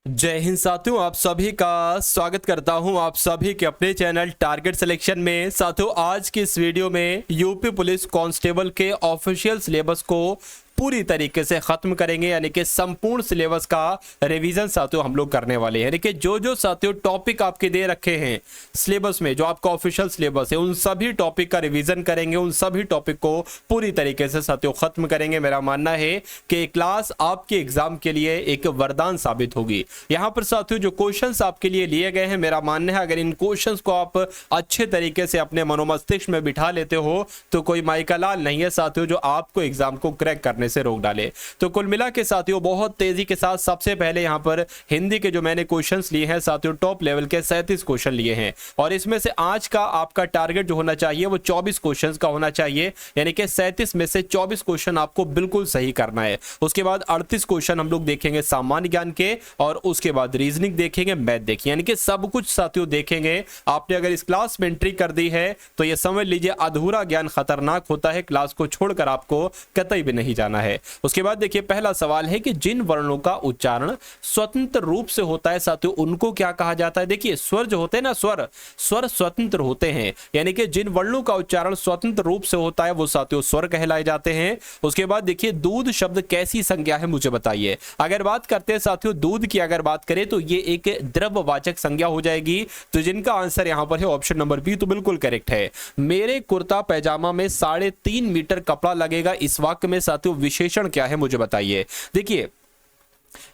जय हिंद साथियों, आप सभी का स्वागत करता हूं आप सभी के अपने चैनल टारगेट सिलेक्शन में। साथियों, आज की इस वीडियो में यूपी पुलिस कांस्टेबल के ऑफिशियल सिलेबस को पूरी तरीके से खत्म करेंगे, यानी कि संपूर्ण सिलेबस का रिवीजन साथियों हम लोग करने वाले हैं। यानी कि जो साथियों टॉपिक आपके दे रखे हैं सिलेबस में, जो आपका ऑफिशियल सिलेबस है, उन सभी टॉपिक का रिवीजन करेंगे, उन सभी टॉपिक को पूरी तरीके से साथियों खत्म करेंगे। मेरा मानना है कि क्लास आपके एग्जाम के लिए एक वरदान साबित होगी। यहाँ पर साथियों जो क्वेश्चंस आपके लिए लिए गए हैं, मेरा मानना है अगर इन क्वेश्चंस को आप अच्छे तरीके से अपने मनोमस्तिष्क में बिठा लेते हो तो कोई माइका लाल नहीं है साथियों जो आपको एग्जाम को क्रैक करने से रोक डाले। तो कुल मिला के साथियों बहुत तेजी के साथ सबसे पहले यहां पर हिंदी के जो मैंने क्वेश्चंस लिए हैं साथियों, टॉप लेवल के 37 क्वेश्चन लिए हैं, और इसमें से आज का आपका टारगेट जो होना चाहिए वो 24 क्वेश्चंस का होना चाहिए। यानी कि 37 में से 24 क्वेश्चन आपको बिल्कुल सही करना है। उसके बाद 38 क्वेश्चन हम लोग देखेंगे सामान्य ज्ञान के, और उसके बाद रीजनिंग देखेंगे, मैथ देखेंगे, यानी कि सब कुछ साथियों देखेंगे। आपने अगर इस क्लास में एंट्री कर दी है तो ये समझ लीजिए अधूरा ज्ञान खतरनाक होता है, क्लास को छोड़कर आपको कतई भी नहीं जाना है। उसके बाद देखिए पहला सवाल है कि जिन वर्णों का उच्चारण स्वतंत्र रूप से होता है साथियों उनको क्या कहा जाता है। देखिए स्वर जो होते हैं ना, स्वर स्वतंत्र होते हैं, यानी कि जिन वर्णों का उच्चारण स्वतंत्र रूप से होता है वो साथियों स्वर कहलाए जाते हैं। उसके बाद देखिए दूध शब्द कैसी संज्ञा है मुझे बताइए। अगर बात करते हैं साथियों दूध की, अगर बात करें तो ये एक द्रव्यवाचक संज्ञा हो जाएगी। तो जिनका आंसर यहां पर है ऑप्शन नंबर बी, तो बिल्कुल करेक्ट है। मेरे कुर्ता पैजामा में 3.5 मीटर कपड़ा लगेगा, इस वाक्य में साथियों विशेषण क्या है मुझे बताइए। देखिए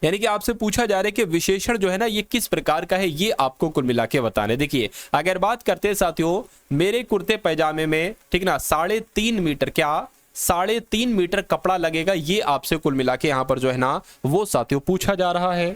यानी कि आपसे पूछा जा रहा है कि विशेषण जो है ना ये किस प्रकार का है, ये आपको कुल मिला के बताना है। देखिए अगर बात करते हैं साथियों मेरे कुर्ते पैजामे में, ठीक ना, 3.5 मीटर, क्या 3.5 मीटर कपड़ा लगेगा, ये आपसे कुल मिला के यहां पर जो है ना वो साथियों पूछा जा रहा है।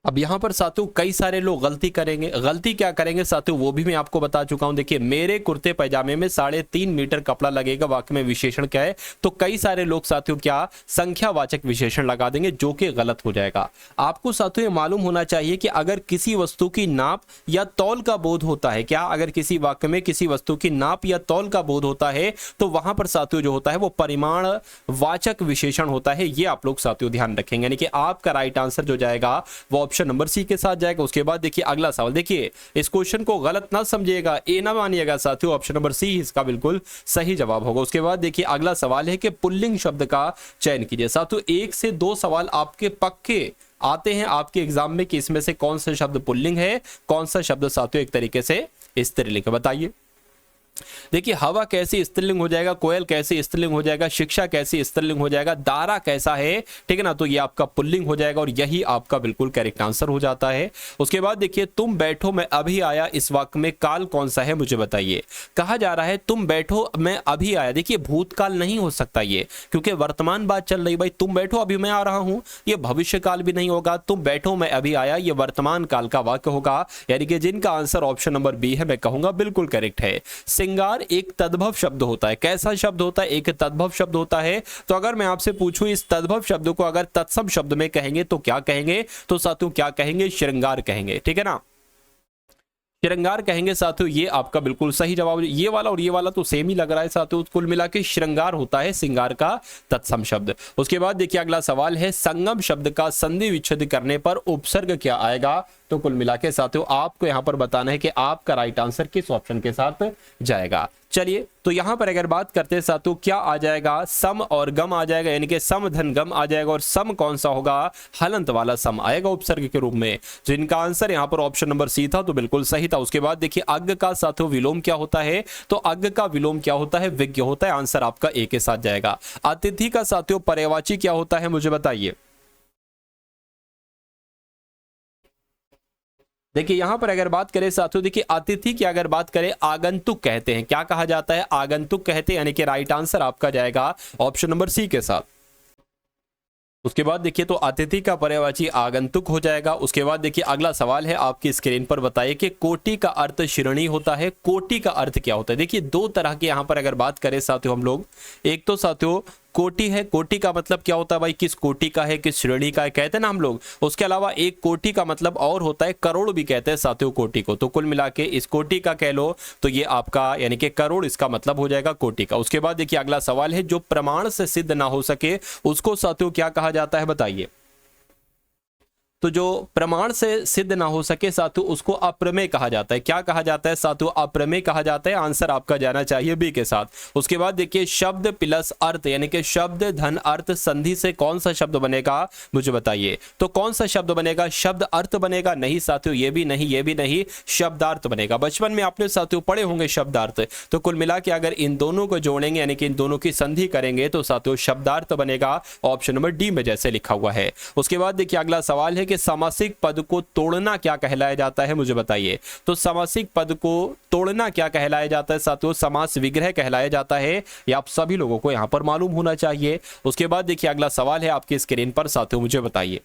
अब यहां पर साथियों कई सारे लोग गलती करेंगे। गलती क्या करेंगे साथियों वो भी मैं आपको बता चुका हूं। देखिए मेरे कुर्ते पैजामे में 3.5 मीटर कपड़ा लगेगा, वाक्य में विशेषण क्या है, तो कई सारे लोग साथियों क्या संख्यावाचक विशेषण लगा देंगे, जो कि गलत हो जाएगा। आपको साथियों ये मालूम होना चाहिए कि अगर किसी वस्तु की नाप या तौल का बोध होता है, क्या अगर किसी वाक्य में किसी वस्तु की नाप या तौल का बोध होता है तो वहां पर साथियों जो होता है वो परिमाण वाचक विशेषण होता है। ये आप लोग साथियों ध्यान रखेंगे, यानी कि आपका राइट आंसर जो जाएगा वो ऑप्शन नंबर सी के साथ जाएगा। उसके बाद देखिए अगला सवाल, देखिए इस क्वेश्चन को गलत ना समझिएगा, ए ना मानिएगा साथियों, ऑप्शन नंबर सी इसका बिल्कुल सही जवाब होगा। उसके बाद देखिए अगला सवाल है कि पुल्लिंग शब्द का चयन कीजिए। साथियों 1 से 2 सवाल आपके पक्के आते हैं आपके एग्जाम में कि इसमें से कौन सा शब्द पुल्लिंग है, कौन सा शब्द साथियों एक तरीके से स्त्रीलिंग है, बताइए। देखिए हवा कैसे स्त्रीलिंग हो जाएगा, कोयल कैसे स्त्रीलिंग हो जाएगा, शिक्षा कैसे स्त्रीलिंग हो जाएगा, दारा कैसा है, ठीक है ना, तो ये आपका पुल्लिंग हो जाएगा और यही आपका बिल्कुल करेक्ट आंसर हो जाता है। उसके बाद देखिए तुम बैठो मैं अभी आया, इस वाक्य में काल कौन सा है मुझे बताइए। कहा जा रहा है तुम बैठो मैं अभी आया, देखिए भूतकाल नहीं हो सकता ये, क्योंकि वर्तमान बात चल रही। भाई तुम बैठो अभी मैं आ रहा हूं, ये भविष्य काल भी नहीं होगा। तुम बैठो मैं अभी आया, ये वर्तमान काल का वाक्य होगा। यानी कि जिनका आंसर ऑप्शन नंबर बी है मैं कहूंगा बिल्कुल करेक्ट है। श्रृंगार एक तद्भव शब्द होता है, कैसा शब्द होता है, एक तद्भव शब्द होता है। तो अगर मैं आपसे पूछूं इस तद्भव शब्द को अगर तत्सम शब्द में कहेंगे तो क्या कहेंगे, तो साथियों क्या कहेंगे, श्रृंगार कहेंगे, ठीक है ना, श्रृंगार कहेंगे साथियों। ये आपका बिल्कुल सही जवाब। ये वाला और ये वाला तो सेम ही लग रहा है साथियों, कुल मिला के श्रृंगार होता है श्रृंगार का तत्सम शब्द। उसके बाद देखिए अगला सवाल है संगम शब्द का संधि विच्छेद करने पर उपसर्ग क्या आएगा। तो कुल मिला के साथियों आपको यहां पर बताना है कि आपका राइट आंसर किस ऑप्शन के साथ जाएगा। चलिए तो यहां पर अगर बात करते हैं साथियों क्या आ जाएगा, सम और गम आ जाएगा, यानी कि सम धन गम आ जाएगा। और सम कौन सा होगा, हलंत वाला सम आएगा उपसर्ग के रूप में। जिनका आंसर यहां पर ऑप्शन नंबर सी था तो बिल्कुल सही था। उसके बाद देखिए अग्ग का साथियों विलोम क्या होता है, तो अग्ग का विलोम क्या होता है, विज्ञ होता है। आंसर आपका ए के साथ जाएगा। अतिथि का साथियों पर्यायवाची क्या होता है मुझे बताइए। देखिए यहां पर अगर बात करें साथियों, देखिए अतिथि की अगर बात करें आगंतुक कहते हैं, क्या कहा जाता है, आगंतुक कहते हैं। यानी कि राइट आंसर आपका जाएगा ऑप्शन नंबर सी के साथ। उसके बाद देखिए तो अतिथि का पर्यायवाची आगंतुक हो जाएगा। उसके बाद देखिए अगला सवाल है आपकी स्क्रीन पर, बताइए कि कोटि का अर्थ श्रेणी होता है। कोटि का अर्थ क्या होता है। देखिए दो तरह के यहां पर अगर बात करें साथियों हम लोग, एक तो साथियों कोटि है, कोटि का मतलब क्या होता है भाई, किस कोटि का है, किस श्रेणी का है, कहते हैं ना हम लोग। उसके अलावा एक कोटि का मतलब और होता है करोड़ भी कहते हैं साथियों कोटि को। तो कुल मिला के इस कोटि का कह लो तो ये आपका यानी कि करोड़ इसका मतलब हो जाएगा कोटि का। उसके बाद देखिए अगला सवाल है जो प्रमाण से सिद्ध ना हो सके उसको साथियों क्या कहा जाता है बताइए। तो जो प्रमाण से सिद्ध ना हो सके साथियों उसको अप्रमेय कहा जाता है। क्या कहा जाता है साथियों? अप्रमेय कहा जाता है। आंसर आपका जाना चाहिए बी के साथ। उसके बाद देखिए शब्द प्लस अर्थ यानी कि शब्द धन अर्थ संधि से कौन सा शब्द बनेगा मुझे बताइए। तो कौन सा शब्द बनेगा? शब्द अर्थ बनेगा? नहीं साथियों, ये भी नहीं, ये भी नहीं, शब्दार्थ बनेगा। बचपन में आपने साथियों पढ़े होंगे शब्दार्थ। तो कुल मिला के अगर इन दोनों को जोड़ेंगे यानी कि इन दोनों की संधि करेंगे तो साथियों शब्दार्थ बनेगा। ऑप्शन नंबर डी में जैसे लिखा हुआ है। उसके बाद देखिए अगला सवाल है कि समासिक पद को तोड़ना क्या कहलाया जाता है मुझे बताइए। तो समासिक पद को तोड़ना क्या कहलाया जाता है साथियों? समास विग्रह कहलाया जाता है। ये आप सभी लोगों को यहां पर मालूम होना चाहिए। उसके बाद देखिए अगला सवाल है आपकी स्क्रीन पर साथियों, मुझे बताइए।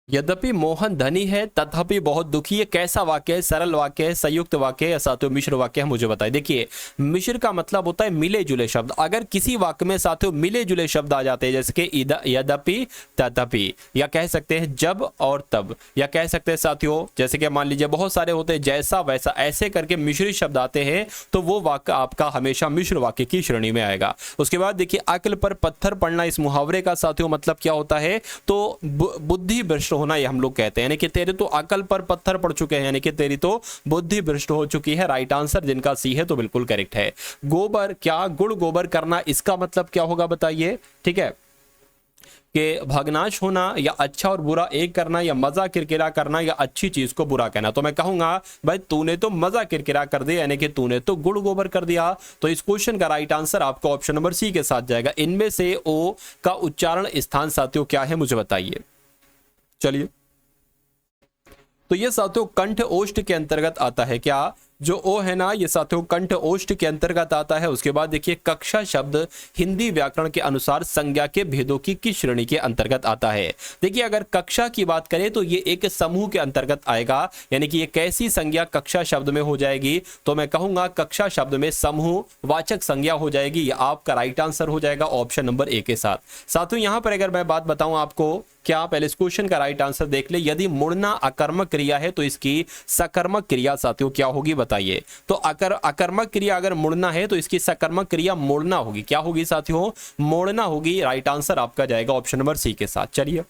यद्यपि मोहन धनी है तथापि बहुत दुखी है, कैसा वाक्य है? सरल वाक्य है, संयुक्त वाक्य है या साथियों मिश्र वाक्य है मुझे बताइए। देखिए मिश्र का मतलब होता है मिले जुले शब्द। अगर किसी वाक्य में साथियों मिले जुले शब्द आ जाते हैं जैसे कि यद्यपि, तथापि, या कह सकते हैं जब और तब, या कह सकते हैं साथियों जैसे कि मान लीजिए बहुत सारे होते हैं जैसा वैसा, ऐसे करके मिश्रित शब्द आते हैं तो वो वाक्य आपका हमेशा मिश्र वाक्य की श्रेणी में आएगा। उसके बाद देखिए अक्ल पर पत्थर पड़ना, इस मुहावरे का साथियों मतलब क्या होता है? तो बुद्धि भ्रष्ट होना ये हम लोग कहते हैं, यानी कि तेरे तो अकल पर पत्थर पड़ चुके हैं, यानी कि तेरी तो बुद्धि भ्रष्ट हो चुकी है। राइट आंसर जिनका सी है तो बिल्कुल करेक्ट है। गोबर क्या? गुड़ गोबर करना, इसका मतलब क्या होगा बताइए। ठीक है कि भग्नाश होना या अच्छा और बुरा एक करना या मजा किरकिरा करना या अच्छी चीज को बुरा कहना। तो मैं कहूंगा भाई तूने तो मजा किरकिरा कर दिया यानी कि तूने तो गुड़ गोबर कर दिया। तो इस क्वेश्चन का राइट आंसर आपका ऑप्शन नंबर सी के साथ जाएगा। इनमें से ओ का उच्चारण स्थान साथियों क्या है मुझे बताइए। चलिए तो ये साथियों कंठ ओष्ठ के अंतर्गत आता है। क्या जो ओ है ना ये साथियों कंठ ओष्ठ के अंतर्गत आता है। उसके बाद देखिए कक्षा शब्द हिंदी व्याकरण के अनुसार संज्ञा के भेदों की किस श्रेणी के अंतर्गत आता है? देखिए अगर कक्षा की बात करें तो ये एक समूह के अंतर्गत आएगा, यानी कि ये कैसी संज्ञा कक्षा शब्द में हो जाएगी? तो मैं कहूंगा कक्षा शब्द में समूह वाचक संज्ञा हो जाएगी। ये आपका राइट आंसर हो जाएगा ऑप्शन नंबर ए के साथ। साथियों यहां पर अगर मैं बात बताऊं आपको, क्या पहले इस क्वेश्चन का राइट आंसर देख ले। यदि मुड़ना अकर्मक क्रिया है तो इसकी सकर्मक क्रिया साथियों क्या होगी बताइए। तो अकर्मक क्रिया अगर मुड़ना है तो इसकी सकर्मक क्रिया मोड़ना होगी। क्या होगी साथियों? मोड़ना होगी। राइट आंसर आपका जाएगा ऑप्शन नंबर सी के साथ। चलिए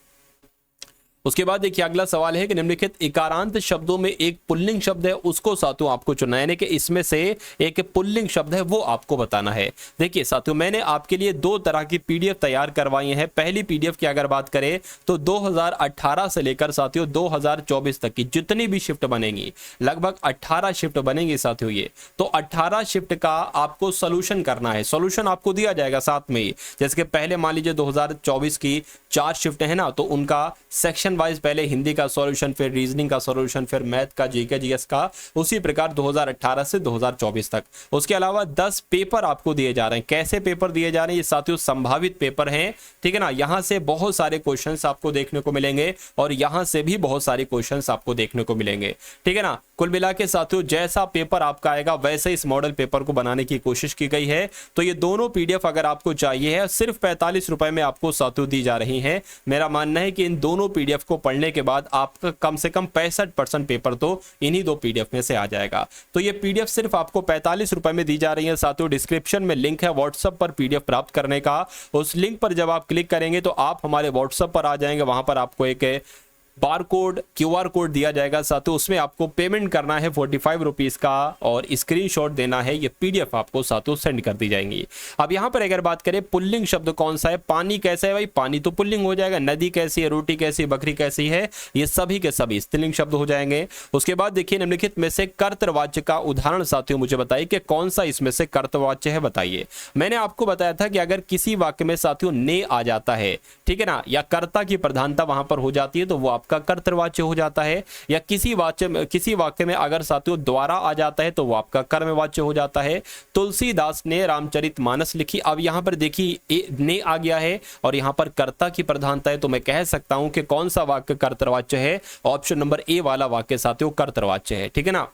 उसके बाद देखिए अगला सवाल है कि निम्नलिखित इकारांत शब्दों में एक पुल्लिंग शब्द है उसको साथियों आपको चुनना है, यानी कि इसमें से एक पुल्लिंग शब्द है वो आपको बताना है। देखिए साथियों मैंने आपके लिए दो तरह की पीडीएफ तैयार करवाई है। पहली पीडीएफ की अगर बात करें तो 2018 से लेकर साथियों 2024 तक की जितनी भी शिफ्ट बनेंगी, लगभग 18 शिफ्ट बनेंगी साथियों ये। तो 18 शिफ्ट का आपको सोल्यूशन करना है। सोल्यूशन आपको दिया जाएगा साथ में ही। जैसे कि पहले मान लीजिए 2024 की 4 शिफ्ट है ना, तो उनका सेक्शन वाइज पहले हिंदी का सॉल्यूशन, फिर रीजनिंग का सॉल्यूशन, फिर मैथ का, जीके जीएस का, उसी प्रकार 2018 से 2024 तक। उसके अलावा 10 पेपर आपको दिए जा रहे हैं। कैसे पेपर दिए जा रहे हैं? ये साथियों संभावित पेपर हैं, ठीक है ना। यहां से बहुत सारे क्वेश्चंस आपको देखने को मिलेंगे और यहां से भी बहुत सारे क्वेश्चंस आपको देखने को मिलेंगे, ठीक है ना। कुल मिला के साथियों जैसा पेपर आपका आएगा वैसे इस मॉडल पेपर को बनाने की कोशिश की गई है। तो ये दोनों पीडीएफ अगर आपको चाहिए है सिर्फ 45 रुपए में आपको साथियों दी जा रही है। मेरा मानना है कि इन दोनों पीडीएफ को पढ़ने के बाद आपका कम से कम 65% पेपर तो इन्हीं दो पीडीएफ में से आ जाएगा। तो ये पीडीएफ सिर्फ आपको 45 रुपए में दी जा रही है साथियों। डिस्क्रिप्शन में लिंक है व्हाट्सएप पर पीडीएफ प्राप्त करने का। उस लिंक पर जब आप क्लिक करेंगे तो आप हमारे व्हाट्सएप पर आ जाएंगे। वहां पर आपको एक बार कोड, क्यूआर कोड दिया जाएगा साथियों। उसमें आपको पेमेंट करना है 45 रुपीज का और स्क्रीनशॉट देना है। ये पीडीएफ आपको साथियों सेंड कर दी जाएंगी। अब यहां पर अगर बात करें पुल्लिंग शब्द कौन सा है, पानी कैसा है भाई, पानी तो पुल्लिंग हो जाएगा। नदी कैसी है, रोटी कैसी है, बकरी कैसी है, ये सभी के सभी स्त्रीलिंग शब्द हो जाएंगे। उसके बाद देखिए निम्नलिखित में से कर्तवाच्य का उदाहरण साथियों मुझे बताइए कि कौन सा इसमें से कर्तवाच्य है बताइए। मैंने आपको बताया था कि अगर किसी वाक्य में साथियों ने आ जाता है, ठीक है ना, या कर्ता की प्रधानता वहां पर हो जाती है तो वो का कर्तवाच्य हो जाता है। या किसी वाक्य में अगर साथियों द्वारा आ जाता है तो वो आपका कर्मवाच्य हो जाता है। तुलसीदास ने रामचरितमानस लिखी। अब यहां पर देखिए ने आ गया है और यहां पर कर्ता की प्रधानता है, तो मैं कह सकता हूं कि कौन सा वाक्य कर्तवाच्य है। ऑप्शन नंबर ए वाला वाक्य साथियों कर्तवाच्य है, ठीक है ना।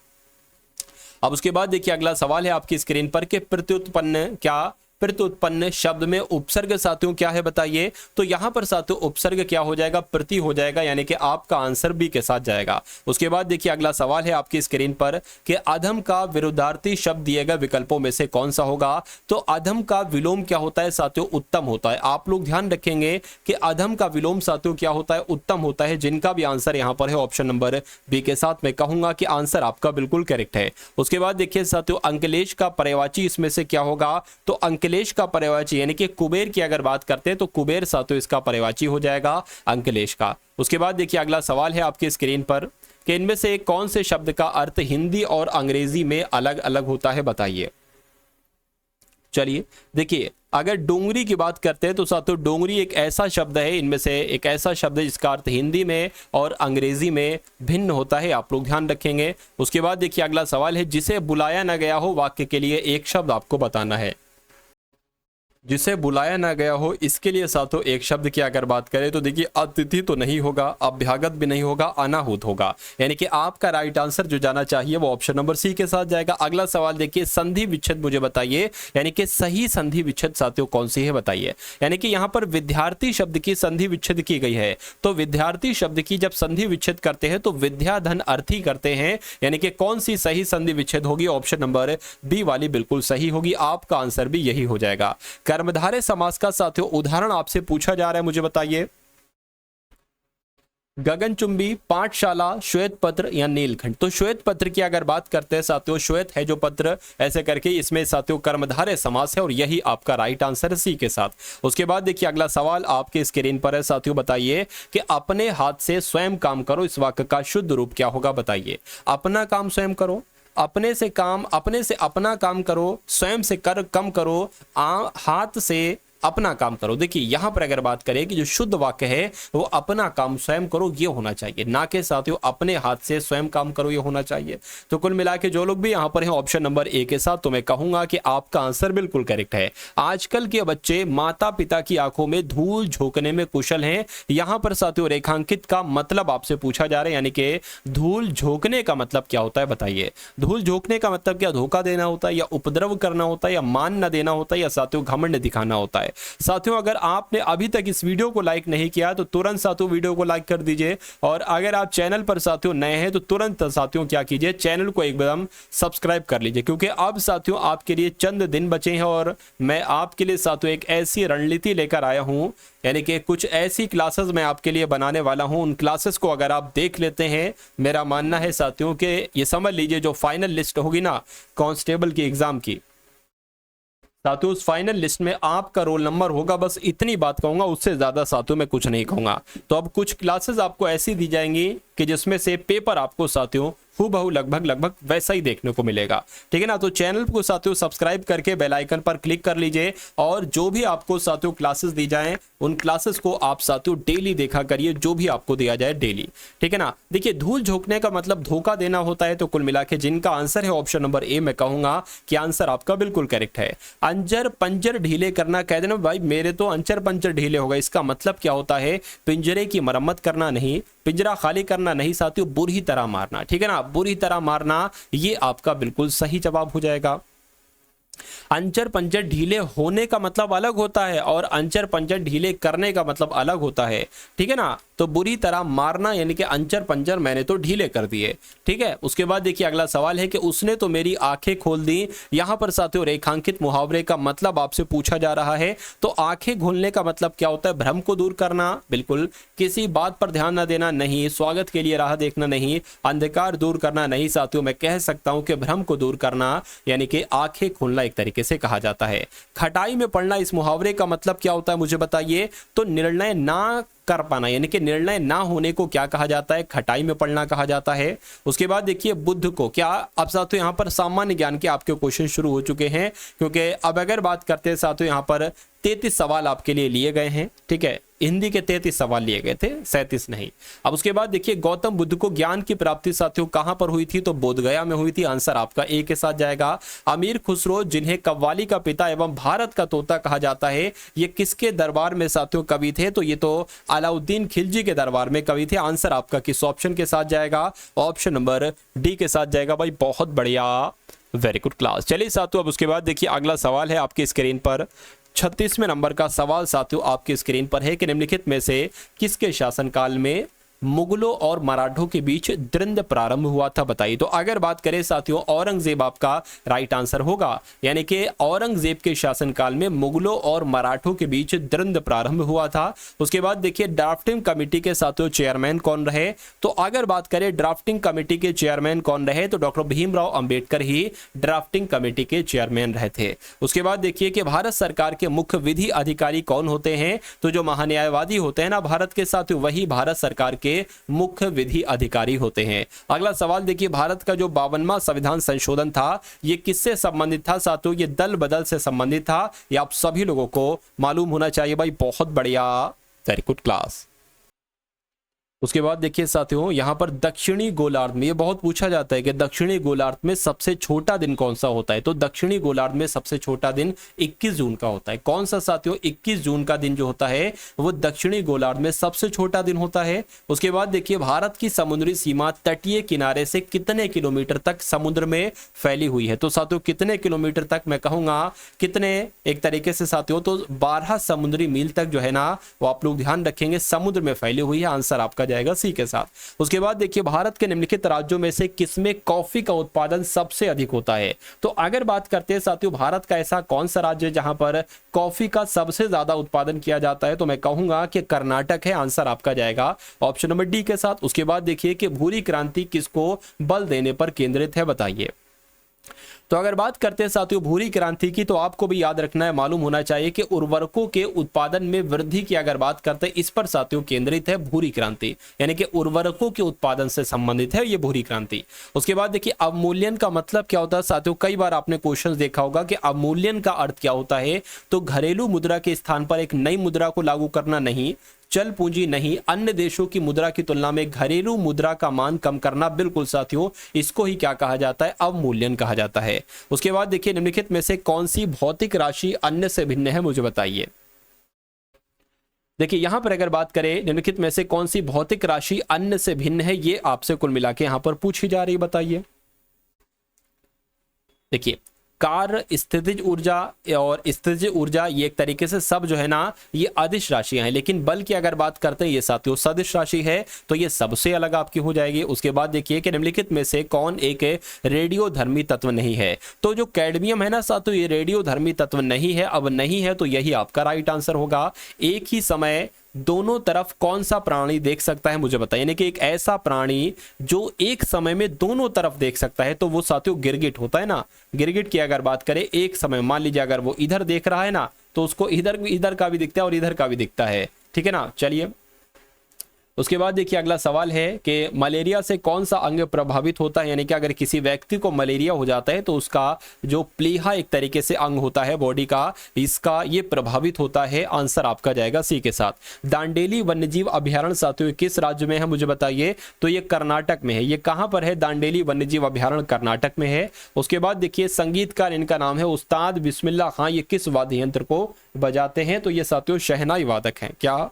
अब उसके बाद देखिए अगला सवाल है आपकी स्क्रीन पर कि प्रत्युत्पन्न क्या प्रत्युत्पन्न शब्द में उपसर्ग साथियों क्या है बताइए। तो यहां पर साथियों उपसर्ग क्या हो जाएगा, प्रति हो जाएगा, यानी कि आपका आंसर बी के साथ जाएगा। उसके बाद देखिए अगला सवाल है आपकी स्क्रीन पर कि अधम का विरोधार्थी शब्द दिए गए विकल्पों में से कौन सा होगा। तो अधम का विलोम क्या होता है साथियों, उत्तम होता है। आप लोग ध्यान रखेंगे कि अधम का विलोम साथियों क्या होता है, उत्तम होता है। जिनका भी आंसर यहां पर है ऑप्शन नंबर बी के साथ, मैं कहूंगा कि आंसर आपका बिल्कुल करेक्ट है। उसके बाद देखिए साथियों अंकलेश का पर्यायवाची इसमें से क्या होगा। तो अंकलेश का पर्यायवाची यानी कि कुबेर की अगर बात करते हैं तो कुबेर साथियों इसका पर्यायवाची हो जाएगा अंकलेश का। उसके बाद देखिए अगला सवाल है आपकी स्क्रीन पर कि इनमें से कौन से शब्द का अर्थ हिंदी और अंग्रेजी में अलग अलग होता है बताइए। चलिए देखिए अगर डोंगरी की बात करते हैं तो साथियों डोंगरी एक ऐसा शब्द है, इनमें से एक ऐसा शब्द है जिसका अर्थ हिंदी में और अंग्रेजी में भिन्न होता है, आप लोग ध्यान रखेंगे। उसके बाद देखिए अगला सवाल है जिसे बुलाया ना गया हो वाक्य के लिए एक शब्द आपको बताना है। जिसे बुलाया ना गया हो इसके लिए साथियों एक शब्द की अगर बात करें तो देखिए अतिथि तो नहीं होगा, अभ्यागत भी नहीं होगा, अनाहूत होगा, यानी कि आपका राइट आंसर जो जाना चाहिए वो ऑप्शन नंबर सी के साथ जाएगा। अगला सवाल देखिए संधि विच्छेद मुझे बताइए, यानी कि सही संधि विच्छेद साथियों कौन सी है बताइए। यानी कि यहाँ पर विद्यार्थी शब्द की संधि विच्छेद की गई है, तो विद्यार्थी शब्द की जब संधि विच्छेद करते हैं तो विद्याधन अर्थी करते हैं, यानी कि कौन सी सही संधि विच्छेद होगी, ऑप्शन नंबर बी वाली बिल्कुल सही होगी। आपका आंसर भी यही हो जाएगा। कर्मधारय समास का साथियों उदाहरण आपसे पूछा जा रहा है, मुझे बताइए। गगनचुंबी, पाठशाला, श्वेत पत्र या नीलखंड। तो श्वेत पत्र की अगर बात करते हैं साथियों, श्वेत है जो पत्र, ऐसे करके इसमें साथियों कर्मधारय समास है और यही आपका राइट आंसर है सी के साथ। उसके बाद देखिए अगला सवाल आपके स्क्रीन पर है साथियों, बताइए कि अपने हाथ से स्वयं काम करो, इस वाक्य का शुद्ध रूप क्या होगा बताइए। अपना काम स्वयं करो, अपने से अपना काम करो, स्वयं से कर कम करो, हाथ से अपना काम करो। देखिए यहां पर अगर बात करें कि जो शुद्ध वाक्य है वो अपना काम स्वयं करो ये होना चाहिए, ना कि साथियों अपने हाथ से स्वयं काम करो ये होना चाहिए। तो कुल मिला के जो लोग भी यहां पर हैं ऑप्शन नंबर ए के साथ, तो मैं कहूंगा कि आपका आंसर बिल्कुल करेक्ट है। आजकल के बच्चे माता पिता की आंखों में धूल झोंकने में कुशल हैं। यहां पर साथियों रेखांकित का मतलब आपसे पूछा जा रहा है, यानी कि धूल झोंकने का मतलब क्या होता है बताइए। धूल झोंकने का मतलब क्या, धोखा देना होता है या उपद्रव करना होता है या मान न देना होता है या साथियों घमंड दिखाना होता है। साथियों अगर आपने अभी तक इस वीडियो को लाइक नहीं किया तो तुरंत साथियों वीडियो को लाइक कर दीजिए, और अगर आप चैनल पर साथियों नए हैं तो तुरंत साथियों क्या कीजिए, चैनल को एकदम सब्सक्राइब कर लीजिए, क्योंकि अब साथियों आपके लिए चंद दिन बचे हैं और मैं आपके लिए साथियों एक ऐसी रणनीति लेकर आया हूं, यानी कि कुछ ऐसी क्लासेस मैं आपके लिए बनाने वाला हूं। उन क्लासेस को अगर आप देख लेते हैं, मेरा मानना है साथियों कि ये समझ लीजिए जो फाइनल लिस्ट होगी ना कांस्टेबल की एग्जाम की साथियों, उस फाइनल लिस्ट में आपका रोल नंबर होगा। बस इतनी बात कहूंगा, उससे ज्यादा साथियों मैं कुछ नहीं कहूंगा। तो अब कुछ क्लासेस आपको ऐसी दी जाएंगी कि जिसमें से पेपर आपको साथियों हूबहू लगभग वैसा ही देखने को मिलेगा, ठीक है ना। तो चैनल को साथियों सब्सक्राइब करके बेल आइकन पर क्लिक कर लीजिए, और जो भी आपको साथियों क्लासेस दी जाएं उन क्लासेस को आप साथियों डेली देखा करिए, जो भी आपको दिया जाए डेली, ठीक है ना। देखिए धूल झोंकने का मतलब धोखा देना होता है। तो कुल मिला के जिनका आंसर है ऑप्शन नंबर ए, मैं कहूंगा कि आंसर आपका बिल्कुल करेक्ट है। अंजर पंजर ढीले करना, कह देना भाई मेरे तो अंचर पंचर ढीले हो गए, इसका मतलब क्या होता है, पिंजरे की मरम्मत करना नहीं, पिंजरा खाली करना नहीं साथियों, बुरी तरह मारना, ठीक है ना, बुरी तरह मारना, ये आपका बिल्कुल सही जवाब हो जाएगा। अंचर पंचर ढीले होने का मतलब अलग होता है और अंचर पंचर ढीले करने का मतलब अलग होता है, ठीक है ना। तो बुरी तरह मारना यानी कि अंचर पंचर मैंने तो ढीले कर दिए, ठीक है। उसके बाद देखिए अगला सवाल है कि उसने तो मेरी आंखें खोल दी। यहां पर साथियों रेखांकित मुहावरे का मतलब आपसे पूछा जा रहा है। तो आंखें खोलने का मतलब क्या होता है, भ्रम को दूर करना, बिल्कुल, किसी बात पर ध्यान न देना नहीं, स्वागत के लिए राह देखना नहीं, अंधकार दूर करना नहीं साथियों। मैं कह सकता हूं कि भ्रम को दूर करना यानी कि आंखें खोलना एक तरीके से कहा जाता है। खटाई में पड़ना, इस मुहावरे का मतलब क्या होता है मुझे बताइए। तो निर्णय ना कर पाना, यानी कि निर्णय ना होने को क्या कहा जाता है, खटाई में पड़ना कहा जाता है। उसके बाद देखिए बुद्ध को क्या, अब साथियों यहाँ पर सामान्य ज्ञान के आपके क्वेश्चन शुरू हो चुके हैं, क्योंकि अब अगर बात करते हैं साथियों यहाँ पर 33 सवाल आपके लिए लिए गए हैं, ठीक है। हिंदी के 33 सवाल लिए गए थे, 37 नहीं। अब उसके बाद देखिए गौतम बुद्ध को ज्ञान की प्राप्ति साथियों कहां पर हुई थी, तो बोधगया में हुई थी, आंसर आपका ए के साथ जाएगा। अमीर खुसरो जिन्हें कव्वाली का पिता एवं भारत का तोता कहा जाता है, ये किसके दरबार में साथियों कवि थे, तो ये तो अलाउद्दीन खिलजी के दरबार में कवि थे। आंसर आपका किस ऑप्शन के साथ जाएगा, ऑप्शन नंबर डी के साथ जाएगा। भाई बहुत बढ़िया, वेरी गुड क्लास। चलिए साथियों, अब उसके बाद देखिए अगला सवाल है आपकी स्क्रीन पर 36वें नंबर का सवाल साथियों आपकी स्क्रीन पर है कि निम्नलिखित में से किसके शासनकाल में मुगलों और मराठों के बीच द्वंद्व प्रारंभ हुआ था, बताइए। तो अगर बात करें साथियों, औरंगजेब आपका राइट आंसर होगा, यानी कि औरंगजेब के शासनकाल में मुगलों और मराठों के बीच द्वंद्व प्रारंभ हुआ था। उसके बाद देखिए ड्राफ्टिंग कमेटी के साथियों चेयरमैन कौन रहे, तो अगर बात करें ड्राफ्टिंग कमेटी के चेयरमैन कौन रहे, तो डॉक्टर भीमराव अंबेडकर ही ड्राफ्टिंग कमेटी के चेयरमैन रहे थे। उसके बाद देखिए कि भारत सरकार के मुख्य विधि अधिकारी कौन होते हैं, तो जो महान्यायवादी होते हैं ना भारत के साथियों, वही भारत सरकार के मुख्य विधि अधिकारी होते हैं। अगला सवाल देखिए, भारत का जो 52वां संविधान संशोधन था ये किससे संबंधित था साथियों, ये दल बदल से संबंधित था। ये आप सभी लोगों को मालूम होना चाहिए भाई, बहुत बढ़िया, वेरी गुड क्लास। उसके बाद देखिए साथियों, यहाँ पर दक्षिणी गोलार्ध में ये बहुत पूछा जाता है कि दक्षिणी गोलार्ध में सबसे छोटा दिन कौन सा होता है, तो दक्षिणी गोलार्ध में सबसे छोटा दिन 21 जून का होता है। कौन सा साथियों, 21 जून का दिन जो होता है वो दक्षिणी गोलार्ध में सबसे छोटा दिन होता है। उसके बाद देखिए भारत की समुद्री सीमा तटीय किनारे से कितने किलोमीटर तक समुद्र में फैली हुई है, तो साथियों कितने किलोमीटर तक, मैं कहूंगा कितने, एक तरीके से साथियों तो 12 समुद्री मील तक जो है ना वो आप लोग ध्यान रखेंगे समुद्र में फैली हुई है। आंसर आपका जाएगा सी के साथ। उसके बाद देखिए भारत के निम्नलिखित राज्यों में से किसमें कॉफी का उत्पादन सबसे अधिक होता है, तो अगर बात करते हैं साथियों भारत का ऐसा कौन सा राज्य है जहां पर कॉफी का सबसे ज्यादा उत्पादन किया जाता है, तो मैं कहूंगा कि कर्नाटक है। आंसर आपका जाएगा ऑप्शन नंबर डी के साथ। उसके बाद देखिए कि भूरी क्रांति किसको बल देने पर केंद्रित है, बताइए। तो अगर बात करते हैं साथियों भूरी क्रांति की, तो आपको भी याद रखना है, मालूम होना चाहिए कि उर्वरकों के उत्पादन में वृद्धि की अगर बात करते हैं, इस पर साथियों केंद्रित है भूरी क्रांति, यानी कि उर्वरकों के उत्पादन से संबंधित है ये भूरी क्रांति। उसके बाद देखिए अवमूल्यन का मतलब क्या होता है साथियों, कई बार आपने क्वेश्चन देखा होगा कि अवमूल्यन का अर्थ क्या होता है, तो घरेलू मुद्रा के स्थान पर एक नई मुद्रा को लागू करना नहीं, चल पूंजी नहीं, अन्य देशों की मुद्रा की तुलना में घरेलू मुद्रा का मान कम करना, बिल्कुल साथियों इसको ही क्या कहा जाता है, अवमूल्यन कहा जाता है। उसके बाद देखिए निम्नलिखित में से कौन सी भौतिक राशि अन्य से भिन्न है, मुझे बताइए। देखिए यहां पर अगर बात करें निम्नलिखित में से कौन सी भौतिक राशि अन्य से भिन्न है, ये आपसे कुल मिला के यहां पर पूछी जा रही, बताइए। देखिए कार्य, स्थितिज ऊर्जा और स्थितिज ऊर्जा ये एक तरीके से सब जो है ना ये अदिश राशियां हैं, लेकिन बल की अगर बात करते हैं ये साथियों सदिश राशि है, तो ये सबसे अलग आपकी हो जाएगी। उसके बाद देखिए कि निम्नलिखित में से कौन एक रेडियोधर्मी तत्व नहीं है, तो जो कैडमियम है ना साथियों ये रेडियोधर्मी तत्व नहीं है। अब नहीं है तो यही आपका राइट आंसर होगा। एक ही समय दोनों तरफ कौन सा प्राणी देख सकता है, मुझे बताइए। यानी कि एक ऐसा प्राणी जो एक समय में दोनों तरफ देख सकता है, तो वो साथियों गिरगिट होता है ना। गिरगिट की अगर बात करें, एक समय मान लीजिए अगर वो इधर देख रहा है ना, तो उसको इधर का भी दिखता है और इधर का भी दिखता है, ठीक है ना। चलिए उसके बाद देखिए अगला सवाल है कि मलेरिया से कौन सा अंग प्रभावित होता है, यानी कि अगर किसी व्यक्ति को मलेरिया हो जाता है तो उसका जो प्लीहा एक तरीके से अंग होता है बॉडी का, इसका ये प्रभावित होता है। आंसर आपका जाएगा सी के साथ। दांडेली वन्यजीव अभ्यारण्य साथियों किस राज्य में है, मुझे बताइए। तो ये कर्नाटक में है। ये कहां पर है, दांडेली वन्यजीव अभ्यारण्य कर्नाटक में है। उसके बाद देखिए संगीतकार इनका नाम है उस्ताद बिस्मिल्लाह खां, ये किस वाद्य यंत्र को बजाते हैं, तो ये साथियों शहनाई वादक हैं। क्या,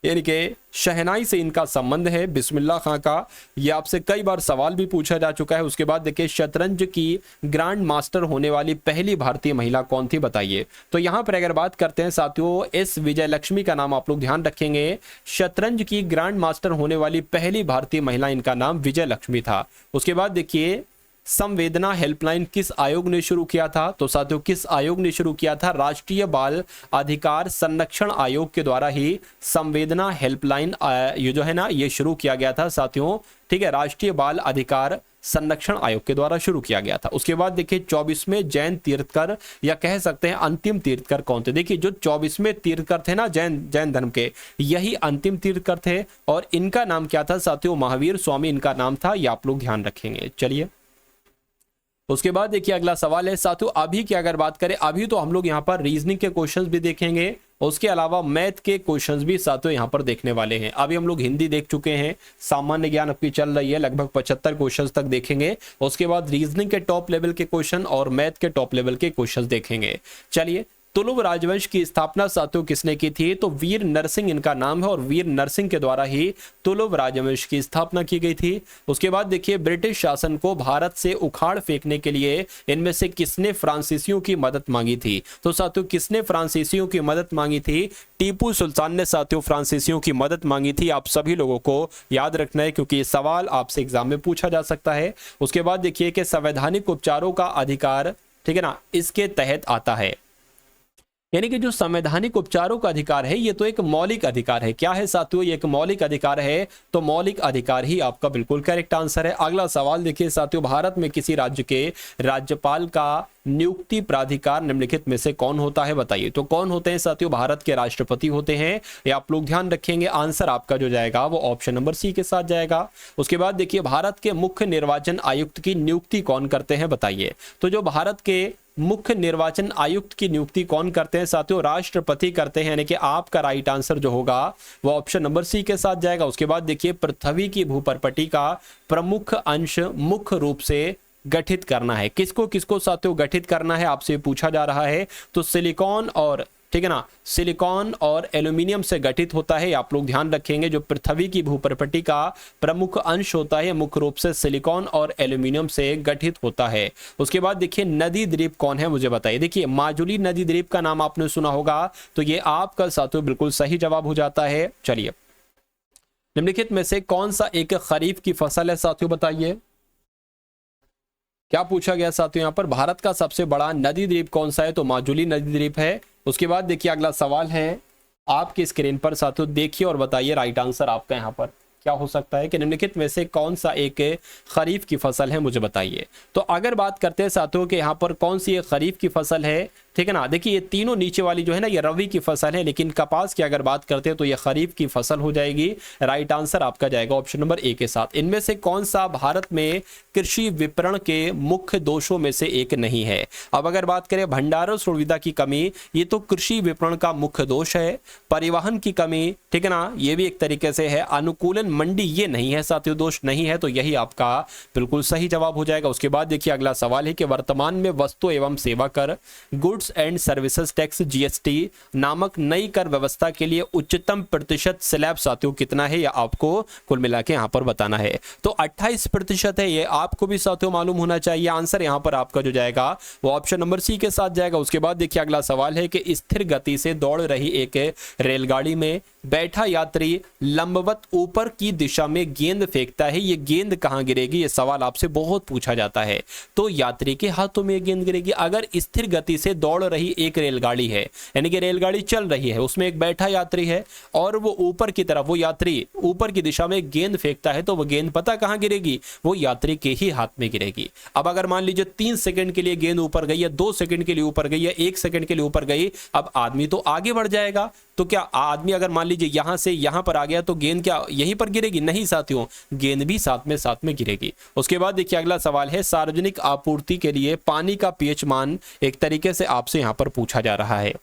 यानी कि शहनाई से इनका संबंध है बिस्मिल्लाह खां का। ये आपसे कई बार सवाल भी पूछा जा चुका है। उसके बाद देखिए शतरंज की ग्रैंड मास्टर होने वाली पहली भारतीय महिला कौन थी, बताइए। तो यहां पर अगर बात करते हैं साथियों एस विजय लक्ष्मी का नाम आप लोग ध्यान रखेंगे। शतरंज की ग्रैंड मास्टर होने वाली पहली भारतीय महिला, इनका नाम विजय लक्ष्मी था। उसके बाद देखिए संवेदना हेल्पलाइन किस आयोग ने शुरू किया था, तो साथियों किस आयोग ने शुरू किया था, राष्ट्रीय बाल अधिकार संरक्षण आयोग के द्वारा ही संवेदना हेल्पलाइन ये जो है ना ये शुरू किया गया था साथियों, ठीक है। राष्ट्रीय बाल अधिकार संरक्षण आयोग के द्वारा शुरू किया गया था। उसके बाद देखिए 24वें जैन तीर्थकर या कह सकते हैं अंतिम तीर्थकर कौन थे। देखिए जो 24वें तीर्थकर थे ना जैन धर्म के, यही अंतिम तीर्थकर थे और इनका नाम क्या था साथियों, महावीर स्वामी इनका नाम था। ये आप लोग ध्यान रखेंगे। चलिए उसके बाद देखिए अगला सवाल है साथियों अभी की अगर बात करें, अभी तो हम लोग यहाँ पर रीजनिंग के क्वेश्चंस भी देखेंगे, उसके अलावा मैथ के क्वेश्चंस भी साथियों यहाँ पर देखने वाले हैं। अभी हम लोग हिंदी देख चुके हैं, सामान्य ज्ञान आपकी चल रही है, लगभग 75 क्वेश्चंस तक देखेंगे। उसके बाद रीजनिंग के टॉप लेवल के क्वेश्चन और मैथ के टॉप लेवल के क्वेश्चंस देखेंगे। चलिए तुलुव राजवंश की स्थापना साथियों किसने की थी? तो वीर नरसिंह इनका नाम है और वीर नरसिंह के द्वारा ही तुलुव राजवंश की स्थापना की गई थी। उसके बाद देखिए ब्रिटिश शासन को भारत से उखाड़ फेंकने के लिए इनमें से किसने फ्रांसीसियों की मदद मांगी थी? तो साथियों किसने फ्रांसीसियों की मदद मांगी थी? टीपू सुल्तान ने साथियों फ्रांसीसियों की मदद मांगी थी। आप सभी लोगों को याद रखना है क्योंकि ये सवाल आपसे एग्जाम में पूछा जा सकता है। उसके बाद देखिए कि संवैधानिक उपचारों का अधिकार, ठीक है ना, इसके तहत आता है। यानी कि जो संवैधानिक उपचारों का अधिकार है ये तो एक मौलिक अधिकार है। क्या है साथियों? ये एक मौलिक अधिकार है, तो मौलिक अधिकार ही आपका बिल्कुल करेक्ट आंसर है। अगला सवाल देखिए साथियों, भारत में किसी राज्य के राज्यपाल का नियुक्ति प्राधिकार निम्नलिखित में से कौन होता है? बताइए। तो कौन होते हैं साथियों? भारत के राष्ट्रपति होते हैं। ये आप लोग ध्यान रखेंगे। आंसर आपका जो जाएगा वो ऑप्शन नंबर सी के साथ जाएगा। उसके बाद देखिए भारत के मुख्य निर्वाचन आयुक्त की नियुक्ति कौन करते हैं? बताइए। तो जो भारत के मुख्य निर्वाचन आयुक्त की नियुक्ति कौन करते हैं साथियों? राष्ट्रपति करते हैं। यानी कि आपका राइट आंसर जो होगा वो ऑप्शन नंबर सी के साथ जाएगा। उसके बाद देखिए पृथ्वी की भूपर्पटी का प्रमुख अंश मुख्य रूप से गठित करना है। किसको किसको साथियों गठित करना है आपसे पूछा जा रहा है। तो सिलिकॉन और, ठीक है ना, सिलिकॉन और एल्यूमिनियम से गठित होता है। आप लोग ध्यान रखेंगे जो पृथ्वी की भूपर्पटी का प्रमुख अंश होता है मुख्य रूप से सिलिकॉन और एल्यूमिनियम से गठित होता है। उसके बाद देखिए नदी द्वीप कौन है मुझे बताइए। देखिए माजुली नदी द्वीप का नाम आपने सुना होगा, तो ये आपका साथियों बिल्कुल सही जवाब हो जाता है। चलिए निम्नलिखित में से कौन सा एक खरीफ की फसल है साथियों? बताइए। क्या पूछा गया साथियों यहाँ पर? भारत का सबसे बड़ा नदी द्वीप कौन सा है? तो माजुली नदी द्वीप है। उसके बाद देखिए अगला सवाल है आपकी स्क्रीन पर साथियों, देखिए और बताइए राइट आंसर आपका यहाँ पर क्या हो सकता है कि निम्नलिखित में से कौन सा एक खरीफ की फसल है मुझे बताइए। तो अगर बात करते हैं साथियों कि यहाँ पर कौन सी एक खरीफ की फसल है, ठीक है ना, देखिए ये तीनों नीचे वाली जो है ना ये रबी की फसल है, लेकिन कपास की अगर बात करते हैं तो ये खरीफ की फसल हो जाएगी। राइट आंसर आपका जाएगा ऑप्शन नंबर ए के साथ। इनमें से कौन सा भारत में कृषि विपणन के मुख्य दोषों में से एक नहीं है? अब अगर बात करें भंडारण सुविधा की कमी, ये तो कृषि विपणन का मुख्य दोष है। परिवहन की कमी, ठीक है ना, ये भी एक तरीके से है। अनुकूलन मंडी ये नहीं है साथियों, दोष नहीं है, तो यही आपका बिल्कुल सही जवाब हो जाएगा। उसके बाद देखिए अगला सवाल है कि वर्तमान में वस्तु एवं सेवा कर, goods and services tax GST नामक नई कर व्यवस्था के लिए उच्चतम प्रतिशत स्लैब साथियों कितना है, या आपको कुल मिला के यहाँ पर बताना है। तो 28% है, ये आपको भी साथियों मालूम होना चाहिए। आंसर यहाँ पर आपका जो जाएगा वो ऑप्शन नंबर सी के साथ जाएगा। उसके बाद देखिए अगला सवाल है कि स्थिर गति से दौड़ रही एक रेलगाड़ी में बैठा यात्री लंबवत ऊपर की दिशा में गेंद फेंकता है, ये गेंद कहां गिरेगी? ये सवाल आपसे बहुत पूछा जाता है। तो यात्री के हाथों में गेंद गिरेगी। अगर स्थिर गति से दौड़ रही एक रेलगाड़ी है, यानी कि रेलगाड़ी चल रही है, उसमें एक बैठा यात्री है और वो ऊपर की तरफ, वो यात्री ऊपर की दिशा में गेंद फेंकता है, तो वो गेंद पता कहां गिरेगी? वो यात्री के ही हाथ में गिरेगी। अब अगर मान लीजिए 3 सेकंड के लिए गेंद ऊपर गई या 2 सेकंड के लिए ऊपर गई या 1 सेकंड के लिए ऊपर गई, अब आदमी तो आगे बढ़ जाएगा। तो क्या आदमी अगर मान लीजिए यहां से यहां पर आ गया तो गेंद क्या यहीं पर गिरेगी? नहीं साथियों, गेंद भी साथ में गिरेगी। उसके बाद देखिए अगला सवाल है सार्वजनिक आपूर्ति के लिए पानी का पीएच मान एक तरीके से आपसे यहां पर पूछा जा रहा है।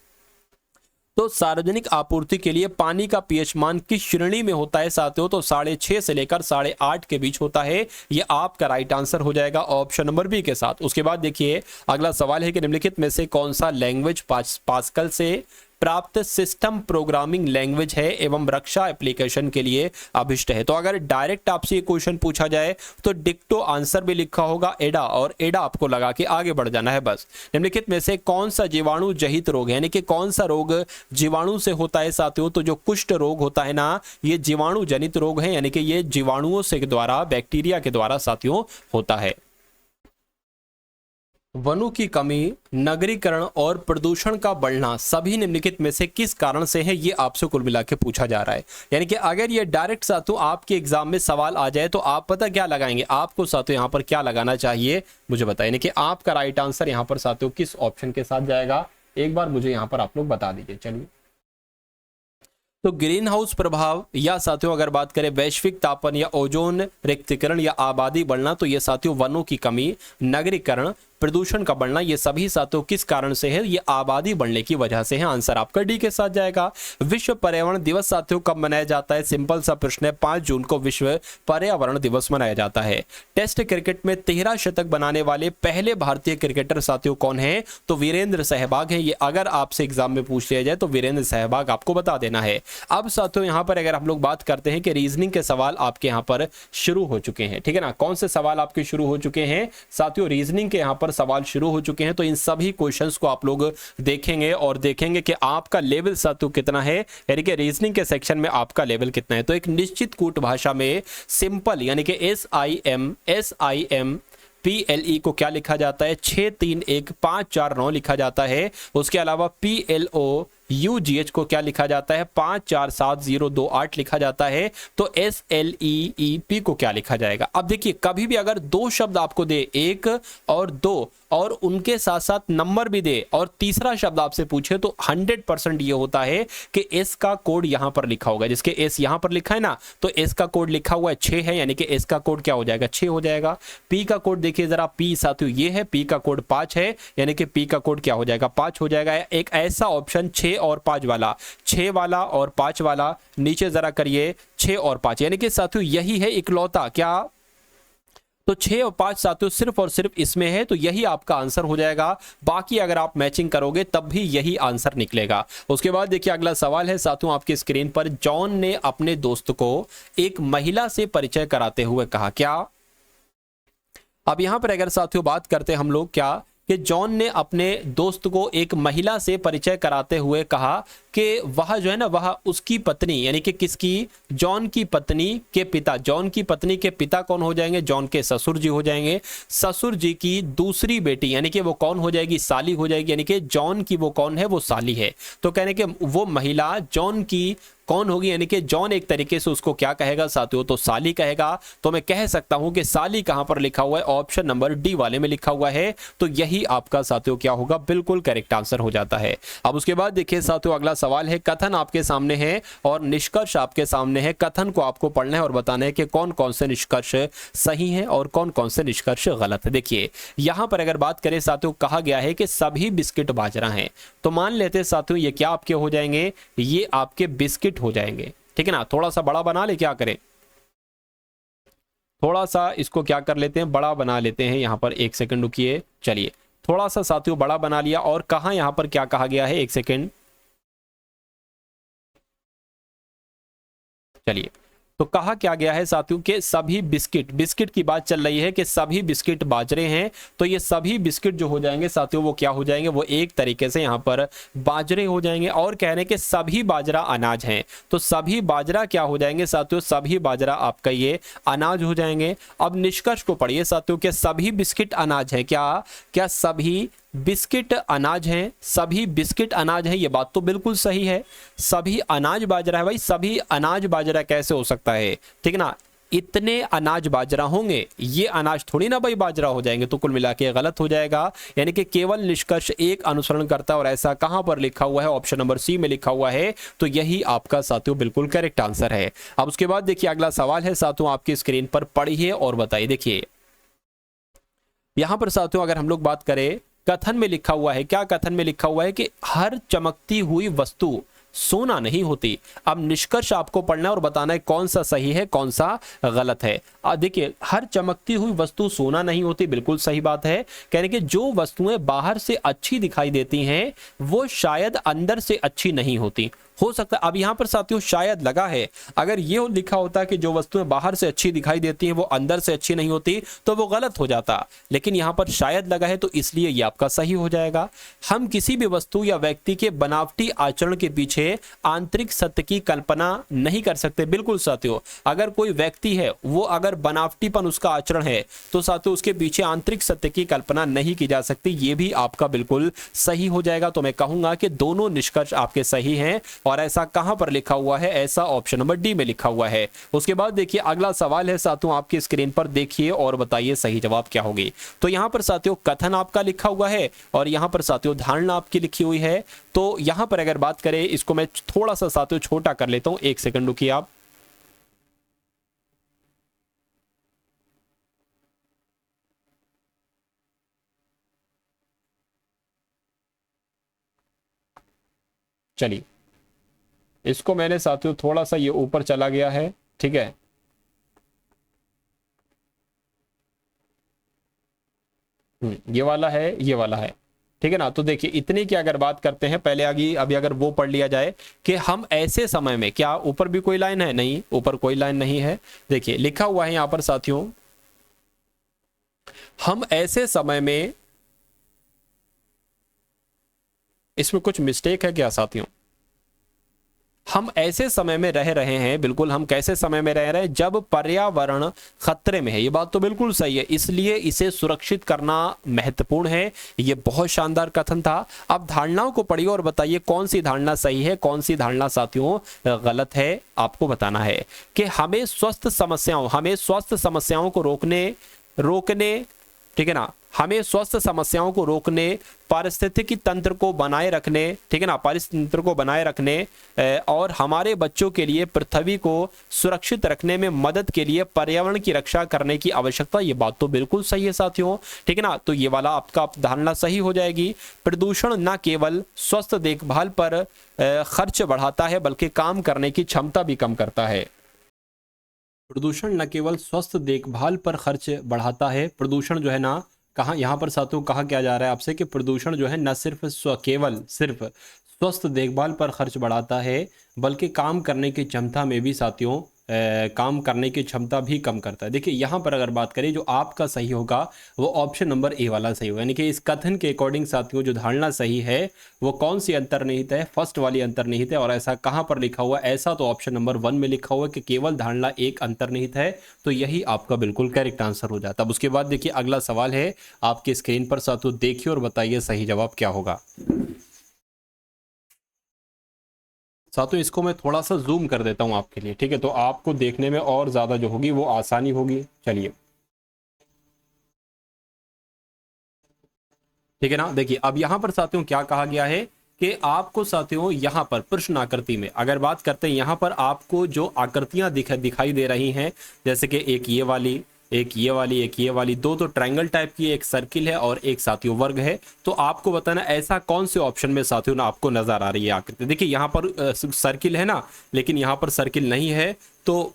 तो सार्वजनिक आपूर्ति के लिए पानी का पीएच मान किस श्रेणी में होता है साथियों? तो 6.5 से लेकर 8.5 के बीच होता है। ये आपका राइट आंसर हो जाएगा ऑप्शन नंबर बी के साथ। उसके बाद देखिए अगला सवाल है कि निम्नलिखित में से कौन सा लैंग्वेज पास्कल से प्राप्त सिस्टम प्रोग्रामिंग लैंग्वेज है एवं रक्षा एप्लीकेशन के लिए अभिष्ट है? तो अगर डायरेक्ट आपसे ये क्वेश्चन पूछा जाए तो डिक्टो आंसर भी लिखा होगा एडा, और एडा आपको लगा के आगे बढ़ जाना है बस। निम्नलिखित में से कौन सा जीवाणु जहित रोग है, यानी कि कौन सा रोग जीवाणु से होता है साथियों? तो जो कुष्ठ रोग होता है ना, ये जीवाणु जनित रोग है, यानी कि ये जीवाणुओं से द्वारा, बैक्टीरिया के द्वारा साथियों होता है। वनों की कमी, नगरीकरण और प्रदूषण का बढ़ना सभी निम्नलिखित में से किस कारण से है? ये आपसे कुल मिला के पूछा जा रहा है। यानी कि अगर ये डायरेक्ट साथियों आपके एग्जाम में सवाल आ जाए तो आप पता क्या लगाएंगे? आपको साथियों यहाँ पर क्या लगाना चाहिए मुझे बताइए। यानी कि आपका राइट आंसर यहाँ पर साथियों किस ऑप्शन के साथ जाएगा, एक बार मुझे यहाँ पर आप लोग बता दीजिए। चलिए, तो ग्रीन हाउस प्रभाव, या साथियों अगर बात करें वैश्विक तापन या ओजोन रिक्तीकरण या आबादी बढ़ना, तो ये साथियों वनों की कमी, नगरीकरण, प्रदूषण का बढ़ना, ये सभी साथियों किस कारण से है? ये आबादी बढ़ने की वजह से है। आंसर आपका डी के साथ जाएगा। विश्व पर्यावरण दिवस साथियों कब मनाया जाता है? सिंपल सा प्रश्न है, 5 जून को विश्व पर्यावरण दिवस मनाया जाता है। टेस्ट क्रिकेट में 13 शतक बनाने वाले पहले भारतीय क्रिकेटर साथियों कौन है? तो वीरेंद्र सहवाग है। ये अगर आपसे एग्जाम में पूछ लिया जाए तो वीरेंद्र सहवाग आपको बता देना है। अब साथियों यहां पर अगर हम लोग बात करते हैं कि रीजनिंग के सवाल आपके यहां पर शुरू हो चुके हैं, ठीक है ना। कौन से सवाल आपके शुरू हो चुके हैं साथियों? रीजनिंग के यहां पर सवाल शुरू हो चुके हैं। तो इन सभी क्वेश्चंस को आप लोग देखेंगे और देखेंगे कि आपका लेवल साथियों कितना है, यानी कि रीजनिंग के सेक्शन में आपका लेवल कितना है। तो एक निश्चित कूट भाषा में सिंपल यानी कि SIM PLE को क्या लिखा जाता है? 631549 लिखा जाता है। उसके अलावा PLOUGH को क्या लिखा जाता है? 547028 लिखा जाता है। तो SLEEP को क्या लिखा जाएगा? अब देखिए, कभी भी अगर दो शब्द आपको दे, 1 और 2, और उनके साथ साथ नंबर भी दे और तीसरा शब्द आपसे पूछे, तो 100% ये होता है कि एस का कोड यहां पर लिखा होगा। जिसके एस यहां पर लिखा है ना, तो एस का कोड लिखा हुआ है 6 है, यानी कि एस का कोड क्या हो जाएगा? 6 हो जाएगा। पी का कोड देखिए जरा, पी साथियों ये है, पी का कोड 5 है, यानी कि पी का कोड क्या हो जाएगा? 5 हो जाएगा। एक ऐसा ऑप्शन 6 और 5 वाला, 6 वाला और 5 वाला, नीचे जरा करिए 6 और 5, यानी कि साथियों यही है इकलौता क्या? तो 6 और 5 साथियों सिर्फ और सिर्फ इसमें है, तो यही आपका आंसर हो जाएगा। बाकी अगर आप मैचिंग करोगे तब भी यही आंसर निकलेगा। उसके बाद देखिए अगला सवाल है साथियों आपकी स्क्रीन पर। जॉन ने अपने दोस्त को एक महिला से परिचय कराते हुए कहा क्या? अब यहां पर अगर साथियों बात करते हैं हम लोग क्या कि जॉन ने अपने दोस्त को एक महिला से परिचय कराते हुए कहा कि वह जो है ना, वह उसकी पत्नी, यानी कि किसकी? जॉन की पत्नी के पिता। जॉन की पत्नी के पिता कौन हो जाएंगे? जॉन के ससुर जी हो जाएंगे। ससुर जी की दूसरी बेटी, यानी कि वो कौन हो जाएगी? साली हो जाएगी। यानी कि जॉन की वो कौन है? वो साली है। तो कहने के वो महिला जॉन की कौन होगी? यानी कि जॉन एक तरीके से उसको क्या कहेगा साथियों? तो साली कहेगा। तो मैं कह सकता हूं कि साली कहां पर लिखा हुआ है? ऑप्शन नंबर डी वाले में लिखा हुआ है। तो यही आपका साथियों क्या होगा? बिल्कुल करेक्ट आंसर हो जाता है। अब उसके बाद देखिए साथियों अगला सवाल है, कथन आपके सामने है और निष्कर्ष आपके सामने है। कथन को आपको पढ़ना है और बताना है कि कौन कौन से निष्कर्ष सही है और कौन कौन से निष्कर्ष गलत है। देखिए यहां पर अगर बात करें साथियों, कहा गया है कि सभी बिस्किट बाजरा हैं। तो मान लेते हैं साथियों ये क्या आपके हो जाएंगे? ये आपके बिस्किट हो जाएंगे, ठीक है ना। थोड़ा सा बड़ा बना ले, क्या करें? थोड़ा सा इसको क्या कर लेते हैं? बड़ा बना लेते हैं। यहां पर 1 सेकंड रुकिए। चलिए थोड़ा सा साथियों बड़ा बना लिया। और कहा यहां पर क्या कहा गया है? 1 सेकंड। चलिए, तो कहा क्या गया है साथियों के सभी बिस्किट की बात चल रही है कि सभी बिस्किट बाजरे हैं। तो ये सभी बिस्किट जो हो जाएंगे साथियों वो क्या हो जाएंगे? वो एक तरीके से यहाँ पर बाजरे हो जाएंगे। और कह रहे हैं कि सभी बाजरा अनाज हैं। तो सभी बाजरा क्या हो जाएंगे साथियों? सभी बाजरा आपका ये अनाज हो जाएंगे। अब निष्कर्ष को पढ़िए साथियों कि सभी बिस्किट अनाज है। क्या सभी बिस्किट अनाज हैं? सभी बिस्किट अनाज है, ये बात तो बिल्कुल सही है। सभी अनाज बाजरा है। भाई सभी अनाज बाजरा कैसे हो सकता है? ठीक है ना, इतने अनाज बाजरा होंगे, ये अनाज थोड़ी ना भाई बाजरा हो जाएंगे। तो कुल मिला के गलत हो जाएगा। यानी कि केवल निष्कर्ष एक अनुसरण करता है। और ऐसा कहां पर लिखा हुआ है? ऑप्शन नंबर सी में लिखा हुआ है। तो यही आपका साथियों बिल्कुल करेक्ट आंसर है। अब उसके बाद देखिए अगला सवाल है साथियों आपकी स्क्रीन पर, पढ़िए और बताइए। देखिए यहां पर साथियों अगर हम लोग बात करें, कथन में लिखा हुआ है क्या? कथन में लिखा हुआ है कि हर चमकती हुई वस्तु सोना नहीं होती। अब निष्कर्ष आपको पढ़ना है और बताना है कौन सा सही है कौन सा गलत है। देखिए हर चमकती हुई वस्तु सोना नहीं होती, बिल्कुल सही बात है। कहने कि जो वस्तुएं बाहर से अच्छी दिखाई देती हैं वो शायद अंदर से अच्छी नहीं होती। हो सकता है, अब यहां पर साथियों शायद लगा है, अगर ये लिखा होता कि जो वस्तुएं बाहर से अच्छी दिखाई देती हैं वो अंदर से अच्छी नहीं होती तो वो गलत हो जाता। लेकिन यहां पर शायद लगा है तो इसलिए ये आपका सही हो जाएगा। हम किसी भी वस्तु या व्यक्ति के बनावटी आचरण के पीछे आंतरिक सत्य की कल्पना नहीं कर सकते। बिल्कुल साथियों, अगर कोई व्यक्ति है वो अगर बनावटीपन उसका आचरण है तो साथियों उसके पीछे आंतरिक सत्य की कल्पना नहीं की जा सकती। ये भी आपका बिल्कुल सही हो जाएगा। तो मैं कहूंगा कि दोनों निष्कर्ष आपके सही हैं। और ऐसा कहां पर लिखा हुआ है? ऐसा ऑप्शन नंबर डी में लिखा हुआ है। उसके बाद देखिए अगला सवाल है साथियों आपकी स्क्रीन पर, देखिए और बताइए सही जवाब क्या होगी। तो यहां पर साथियों कथन आपका लिखा हुआ है और यहां पर साथियों धारणा आपकी लिखी हुई है। तो यहां पर अगर बात करें, इसको मैं थोड़ा सा साथियों छोटा कर लेता हूं। 1 सेकंड रुकिए आप। चलिए, इसको मैंने साथियों थोड़ा सा ये ऊपर चला गया है, ठीक है। ये वाला है, ये वाला है, ठीक है ना। तो देखिए इतने की अगर बात करते हैं, पहले आगे अभी अगर वो पढ़ लिया जाए कि हम ऐसे समय में, क्या ऊपर भी कोई लाइन है? नहीं, ऊपर कोई लाइन नहीं है। देखिए लिखा हुआ है यहां पर साथियों, हम ऐसे समय में, इसमें कुछ मिस्टेक है क्या साथियों? हम ऐसे समय में रह रहे हैं, बिल्कुल हम कैसे समय में रह रहे हैं? जब पर्यावरण खतरे में है। ये बात तो बिल्कुल सही है, इसलिए इसे सुरक्षित करना महत्वपूर्ण है। ये बहुत शानदार कथन था। अब धारणाओं को पढ़िए और बताइए कौन सी धारणा सही है, कौन सी धारणा साथियों गलत है। आपको बताना है कि हमें स्वस्थ समस्याओं को रोकने, ठीक है ना, हमें स्वस्थ समस्याओं को रोकने, पारिस्थितिकी तंत्र को बनाए रखने, ठीक है ना, पारिस्थितिकी तंत्र को बनाए रखने और हमारे बच्चों के लिए पृथ्वी को सुरक्षित रखने में मदद के लिए पर्यावरण की रक्षा करने की आवश्यकता। ये बात तो बिल्कुल सही है साथियों, ठीक है ना। तो ये वाला आपका धारणा सही हो जाएगी। प्रदूषण न केवल स्वस्थ देखभाल पर खर्च बढ़ाता है, बल्कि काम करने की क्षमता भी कम करता है। प्रदूषण न केवल स्वस्थ देखभाल पर खर्च बढ़ाता है, प्रदूषण जो है ना, कहाँ यहाँ पर साथियों कहा क्या जा रहा है आपसे कि प्रदूषण जो है न सिर्फ सिर्फ स्वस्थ देखभाल पर खर्च बढ़ाता है, बल्कि काम करने की क्षमता में भी साथियों काम करने की क्षमता भी कम करता है। देखिए यहाँ पर अगर बात करें, जो आपका सही होगा वो ऑप्शन नंबर ए वाला सही होगा। यानी कि इस कथन के अकॉर्डिंग साथियों जो धारणा सही है वो कौन सी अंतर्निहित है? फर्स्ट वाली अंतर्निहित है। और ऐसा कहाँ पर लिखा हुआ? ऐसा तो ऑप्शन नंबर 1 में लिखा हुआ है कि केवल धारणा एक अंतर्निहित है। तो यही आपका बिल्कुल करेक्ट आंसर हो जाता है। अब उसके बाद देखिए अगला सवाल है आपके स्क्रीन पर साथियों, देखिए और बताइए सही जवाब क्या होगा। साथियों इसको मैं थोड़ा सा जूम कर देता हूं आपके लिए, ठीक है, तो आपको देखने में और ज्यादा जो होगी वो आसानी होगी। चलिए, ठीक है ना। देखिए अब यहां पर साथियों क्या कहा गया है कि आपको साथियों यहां पर प्रश्न आकृति में अगर बात करते हैं, यहां पर आपको जो आकृतियां दिखाई दे रही हैं, जैसे कि एक ये वाली, एक ये वाली, एक ये वाली, दो तो ट्रायंगल टाइप की, एक सर्किल है और एक साथियों वर्ग है। तो आपको बताना ऐसा कौन से ऑप्शन में साथियों ना आपको नजर आ रही है आकृति। देखिए यहाँ पर सर्किल है ना, लेकिन यहाँ पर सर्किल नहीं है, तो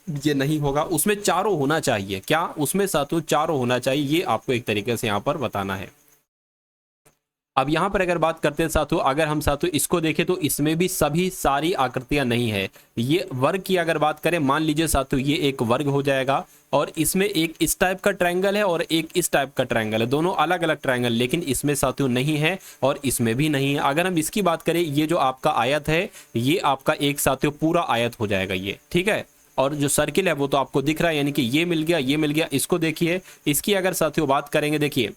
ये नहीं होगा। उसमें चारों होना चाहिए। क्या उसमें साथियों चारों होना चाहिए? ये आपको एक तरीके से यहाँ पर बताना है। अब यहां पर अगर बात करते हैं साथियों, अगर हम साथियों इसको देखें तो इसमें भी सभी सारी आकृतियां नहीं है। ये वर्ग की अगर बात करें, मान लीजिए साथियों ये एक वर्ग हो जाएगा और इसमें एक इस टाइप का ट्रायंगल है और एक इस टाइप का ट्रायंगल है, दोनों अलग अलग ट्रायंगल, लेकिन इसमें साथियों नहीं है और इसमें भी नहीं है। अगर हम इसकी बात करें, ये जो आपका आयत है ये आपका एक साथियों पूरा आयत हो जाएगा ये, ठीक है। और जो सर्किल है वो तो आपको दिख रहा है, यानी कि ये मिल गया, ये मिल गया। इसको देखिए, इसकी अगर साथियों बात करेंगे, देखिए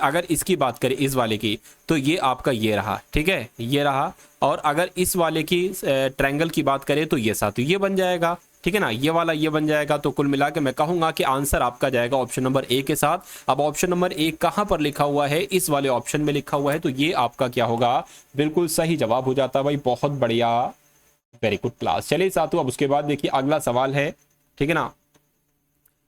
अगर इसकी बात करें इस वाले की, तो ये आपका ये रहा, ठीक है, ये रहा। और अगर इस वाले की ट्रायंगल की बात करें तो ये साथियों ये बन जाएगा, ठीक है ना, ये वाला ये बन जाएगा। तो कुल मिला के मैं कहूंगा कि आंसर आपका जाएगा ऑप्शन नंबर ए के साथ। अब ऑप्शन नंबर ए कहां पर लिखा हुआ है? इस वाले ऑप्शन में लिखा हुआ है, तो ये आपका क्या होगा? बिल्कुल सही जवाब हो जाता है भाई। बहुत बढ़िया, वेरी गुड क्लास। चलिए साथियों अब उसके बाद देखिए अगला सवाल है, ठीक है ना।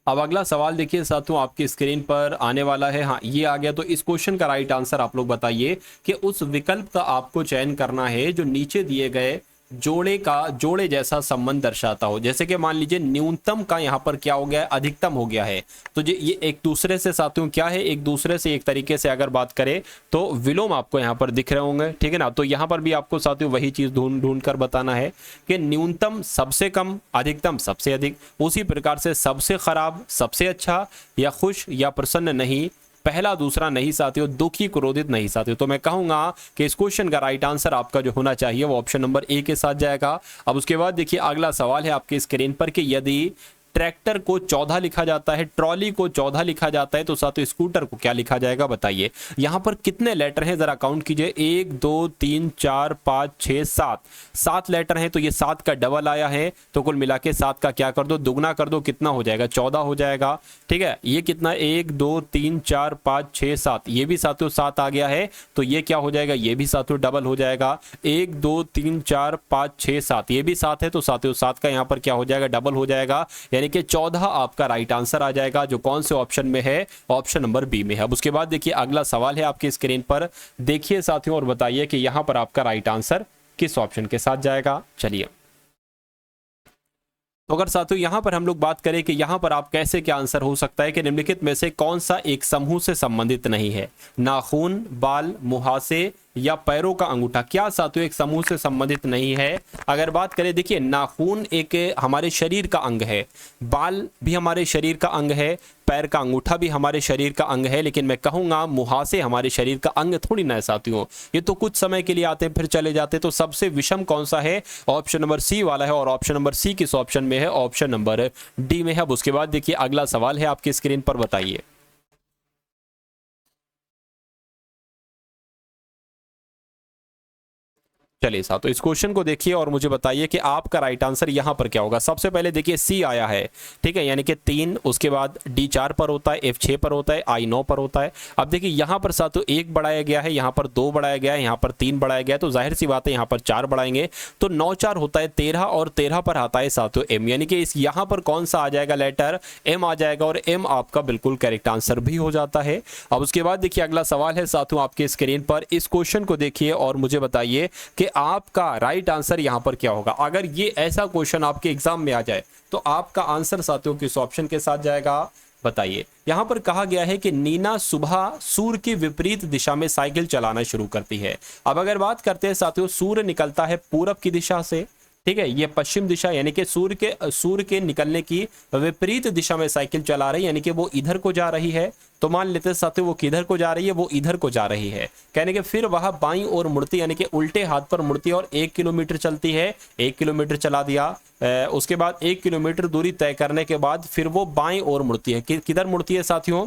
अब अगला सवाल देखिए साथियों आपकी स्क्रीन पर आने वाला है। हाँ ये आ गया। तो इस क्वेश्चन का राइट आंसर आप लोग बताइए कि उस विकल्प का आपको चयन करना है जो नीचे दिए गए जोड़े जैसा संबंध दर्शाता हो। जैसे कि मान लीजिए न्यूनतम का यहाँ पर क्या हो गया है? अधिकतम हो गया है। तो ये एक दूसरे से साथियों क्या है? एक दूसरे से एक तरीके से अगर बात करें तो विलोम आपको यहाँ पर दिख रहे होंगे, ठीक है ना। तो यहाँ पर भी आपको साथियों वही चीज ढूंढ कर बताना है कि न्यूनतम सबसे कम, अधिकतम सबसे अधिक, उसी प्रकार से सबसे खराब सबसे अच्छा, या खुश या प्रसन्न नहीं, पहला दूसरा नहीं साथियों, दुखी क्रोधित नहीं साथियों। तो मैं कहूंगा कि इस क्वेश्चन का राइट आंसर आपका जो होना चाहिए वो ऑप्शन नंबर ए के साथ जाएगा। अब उसके बाद देखिए अगला सवाल है आपकी स्क्रीन पर कि यदि ट्रैक्टर को 14 लिखा जाता है, ट्रॉली को 14 लिखा जाता है, तो साथियों स्कूटर को क्या लिखा जाएगा बताइए। यहां पर कितने लेटर हैं जरा काउंट कीजिए। 1 2 3 4 5 6 7, 7 लेटर हैं। तो ये 7 का डबल आया है, तो कुल मिला के 7 का क्या कर दो? दुगना कर दो। कितना हो जाएगा? 14 हो जाएगा, ठीक है। ये कितना? 1 2 3 4 5 6 7, ये भी साथियों 7 आ गया है, तो ये क्या हो जाएगा? ये भी साथियों डबल हो जाएगा। 1 2 3 4 5 6 7, ये भी 7 है, तो साथियों 7 का यहाँ पर क्या हो जाएगा? डबल हो जाएगा, यानी कि 14 आपका राइट आंसर आ जाएगा, जो कौन से ऑप्शन में है? ऑप्शन नंबर बी में है। अब उसके बाद देखिए अगला सवाल है आपकी स्क्रीन पर, देखिए साथियों और बताइए कि यहां पर आपका राइट आंसर किस ऑप्शन के साथ जाएगा। चलिए, तो अगर साथियों यहां पर हम लोग बात करें कि यहां पर आप कैसे क्या आंसर हो सकता है कि निम्नलिखित में से कौन सा एक समूह से संबंधित नहीं है, नाखून, बाल, मुहासे या पैरों का अंगूठा, क्या साथियों एक समूह से संबंधित नहीं है। अगर बात करें, देखिए नाखून एक हमारे शरीर का अंग है, बाल भी हमारे शरीर का अंग है, पैर का अंगूठा भी हमारे शरीर का अंग है, लेकिन मैं कहूँगा मुहासे हमारे शरीर का अंग थोड़ी ना है साथियों, ये तो कुछ समय के लिए आते हैं फिर चले जाते हैं। तो सबसे विषम कौन सा है, ऑप्शन नंबर सी वाला है, और ऑप्शन नंबर सी किस ऑप्शन में है, ऑप्शन नंबर डी में है। अब उसके बाद देखिए अगला सवाल है आपकी स्क्रीन पर, बताइए। चलिए साहब, तो इस क्वेश्चन को देखिए और मुझे बताइए कि आपका राइट आंसर यहां पर क्या होगा। सबसे पहले देखिए सी आया है, ठीक है, यानी कि 3, उसके बाद डी 4 पर होता है, एफ 6 पर होता है, आई 9 पर होता है। अब देखिए यहां पर साथियों 1 बढ़ाया गया है, यहां पर 2 बढ़ाया गया है, यहां पर 3 बढ़ाया गया है, तो जाहिर सी बात है यहां पर 4 बढ़ाएंगे तो 9 4 होता है 13, और 13 पर आता है साथियों एम, यानी कि इस यहां पर कौन सा आ जाएगा, लेटर एम आ जाएगा, और एम आपका बिल्कुल करेक्ट आंसर भी हो जाता है। अब उसके बाद देखिए अगला सवाल है साथियों आपके स्क्रीन पर, इस क्वेश्चन को देखिए और मुझे बताइए कि आपका राइट आंसर यहां पर क्या होगा। अगर ये ऐसा क्वेश्चन आपके एग्जाम में आ जाए तो आपका आंसर साथियों किस ऑप्शन के साथ जाएगा, बताइए। यहां पर कहा गया है कि नीना सुबह सूर्य की विपरीत दिशा में साइकिल चलाना शुरू करती है। अब अगर बात करते हैं साथियों, सूर्य निकलता है पूरब की दिशा से, ठीक है, ये पश्चिम दिशा, यानी कि सूर्य के निकलने की विपरीत दिशा में साइकिल चला रही है, यानी कि वो इधर को जा रही है। तो मान लेते हैं साथियों वो किधर को जा रही है, वो इधर को जा रही है, कहने के फिर वह बाईं ओर मुड़ती, यानी कि उल्टे हाथ पर मुड़ती है और 1 किलोमीटर चलती है। 1 किलोमीटर चला दिया, उसके बाद 1 किलोमीटर दूरी तय करने के बाद फिर वो बाईं ओर मुड़ती है। किधर मुड़ती है साथियों,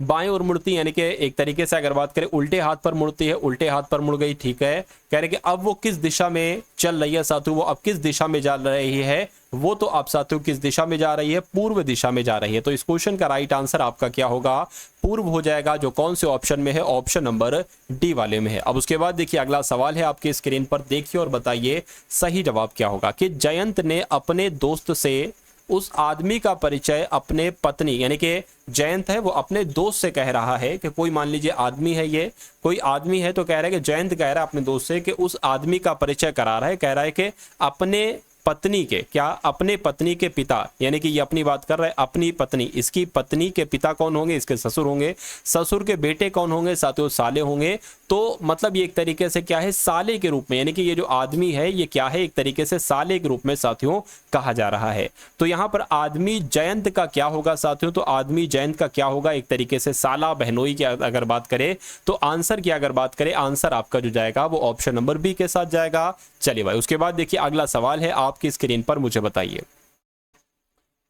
बाएं ओर मुड़ती है, यानी कि एक तरीके से अगर बात करें उल्टे हाथ पर मुड़ती है, उल्टे हाथ पर मुड़ गई, ठीक है। कह रहे कि अब वो किस दिशा में चल रही है साथियों, वो अब किस दिशा में जा रही है, वो तो आप साथियों किस दिशा में जा रही है, पूर्व दिशा में जा रही है। तो इस क्वेश्चन का राइट आंसर आपका क्या होगा, पूर्व हो जाएगा, जो कौन से ऑप्शन में है, ऑप्शन नंबर डी वाले में है। अब उसके बाद देखिए अगला सवाल है आपके स्क्रीन पर, देखिए और बताइए सही जवाब क्या होगा। कि जयंत ने अपने दोस्त से उस आदमी का परिचय अपने पत्नी, यानी कि जयंत है वो अपने दोस्त से कह रहा है कि कोई मान लीजिए आदमी है, ये कोई आदमी है, तो कह रहा है कि जयंत कह रहा है अपने दोस्त से कि उस आदमी का परिचय करा रहा है, कह रहा है कि अपने पत्नी के, क्या अपने पत्नी के पिता, यानी कि ये अपनी बात कर रहा है, अपनी पत्नी, इसकी पत्नी के पिता कौन होंगे, इसके ससुर होंगे, ससुर के बेटे कौन होंगे साथियों, साले होंगे। तो मतलब ये एक तरीके से क्या है, साले के रूप में, यानी कि ये जो आदमी है ये क्या है, एक तरीके से साले के रूप में साथियों कहा जा रहा है। तो यहाँ पर आदमी जयंत का क्या होगा साथियों, तो आदमी जयंत का क्या होगा, एक तरीके से साला बहनोई की अगर बात करें तो आंसर की अगर बात करें, आंसर आपका जो जाएगा वो ऑप्शन नंबर बी के साथ जाएगा। चलिए भाई, उसके बाद देखिए अगला सवाल है आपकी स्क्रीन पर, मुझे बताइए।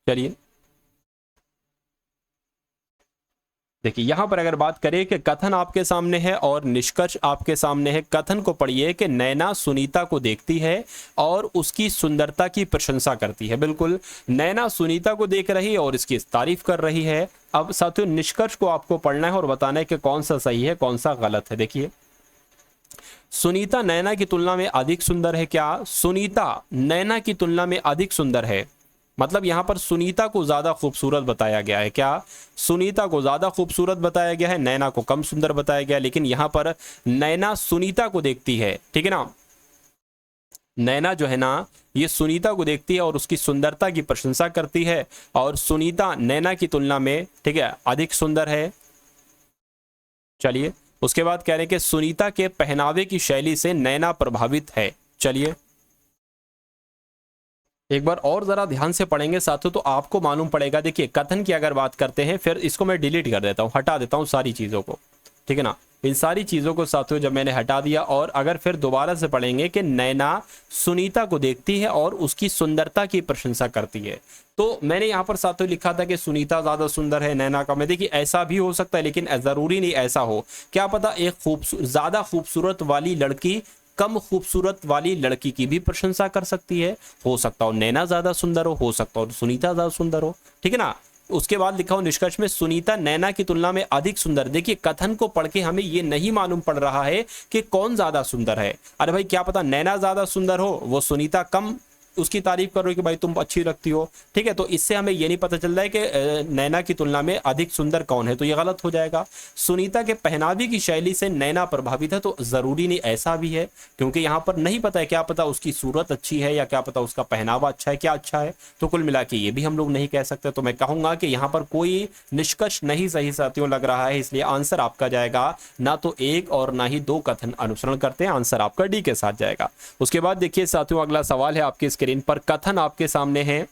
चलिए देखिए यहां पर अगर बात करें कि कथन आपके सामने है और निष्कर्ष आपके सामने है। कथन को पढ़िए कि नैना सुनीता को देखती है और उसकी सुंदरता की प्रशंसा करती है। बिल्कुल, नैना सुनीता को देख रही है और इसकी तारीफ कर रही है। अब साथियों निष्कर्ष को आपको पढ़ना है और बताना है कि कौन सा सही है कौन सा गलत है। देखिए, सुनीता नैना की तुलना में अधिक सुंदर है। क्या सुनीता नैना की तुलना में अधिक सुंदर है, मतलब यहां पर सुनीता को ज्यादा खूबसूरत बताया गया है। क्या सुनीता को ज्यादा खूबसूरत बताया गया है, नैना को कम सुंदर बताया गया है। लेकिन यहां पर नैना सुनीता को देखती है, ठीक है ना, नैना जो है ना ये सुनीता को देखती है और उसकी सुंदरता की प्रशंसा करती है, और सुनीता नैना की तुलना में, ठीक है, अधिक सुंदर है। चलिए, उसके बाद कह रहे हैं कि सुनीता के पहनावे की शैली से नैना प्रभावित है। चलिए एक बार और जरा ध्यान से पढ़ेंगे साथियों तो आपको मालूम पड़ेगा। देखिए कथन की अगर बात करते हैं, फिर इसको मैं डिलीट कर देता हूं, हटा देता हूं सारी चीजों को, ठीक है ना। इन सारी चीजों को साथियों जब मैंने हटा दिया, और अगर फिर दोबारा से पढ़ेंगे कि नैना सुनीता को देखती है और उसकी सुंदरता की प्रशंसा करती है, तो मैंने यहाँ पर साथियों लिखा था कि सुनीता ज्यादा सुंदर है नैना का में। देखिए ऐसा भी हो सकता है, लेकिन जरूरी नहीं ऐसा हो। क्या पता एक ज्यादा खूबसूरत वाली लड़की कम खूबसूरत वाली लड़की की भी प्रशंसा कर सकती है। हो सकता हो नैना ज्यादा सुंदर हो सकता हो सुनीता ज्यादा सुंदर हो, ठीक है ना। उसके बाद लिखा हो निष्कर्ष में सुनीता नैना की तुलना में अधिक सुंदर। देखिए कथन को पढ़ के हमें ये नहीं मालूम पड़ रहा है कि कौन ज्यादा सुंदर है। अरे भाई क्या पता नैना ज्यादा सुंदर हो, वो सुनीता कम उसकी तारीफ कर रहे हो कि भाई तुम अच्छी लगती हो, ठीक है, तो इससे हमें ये नहीं पता चल रहा है कि नैना की तुलना में अधिक सुंदर कौन है, तो ये गलत हो जाएगा। सुनीता के पहनावे की शैली से नैना प्रभावित है, तो जरूरी नहीं ऐसा भी है, क्योंकि यहाँ पर नहीं पता है, क्या पता उसकी सूरत अच्छी है या क्या पता उसका पहनावा अच्छा है, क्या अच्छा है, तो कुल मिला के ये भी हम लोग नहीं कह सकते। तो मैं कहूंगा कि यहाँ पर कोई निष्कर्ष नहीं सही साथियों लग रहा है, इसलिए आंसर आपका जाएगा ना तो एक और ना ही दो कथन अनुसरण करते हैं, आंसर आपका डी के साथ जाएगा। उसके बाद देखिए साथियों अगला सवाल है आपकी स्क्रीन पर, कथन आपके सामने है,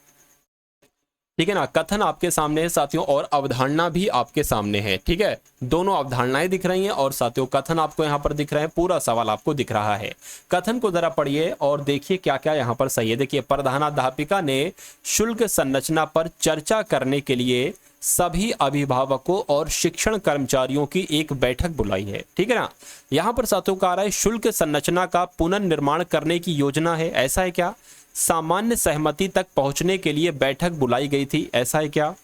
ठीक है ना, कथन आपके सामने है साथियों और अवधारणा भी आपके सामने है, ठीक है, दोनों अवधारणाएं दिख रही हैं और साथियों कथन आपको यहां पर दिख रहे हैं, पूरा सवाल आपको दिख रहा है। कथन को जरा पढ़िए और देखिए क्या क्या यहां पर सही है। देखिए, प्रधानाध्यापिका ने शुल्क संरचना पर चर्चा करने के लिए सभी अभिभावकों और शिक्षण कर्मचारियों की एक बैठक बुलाई है, ठीक है ना। यहां पर साथियों का आ रहा है शुल्क संरचना का पुनर्निर्माण करने की योजना है, ऐसा है क्या। सामान्य सहमति तक पहुंचने के लिए बैठक बुलाई गई थी, ऐसा है क्या।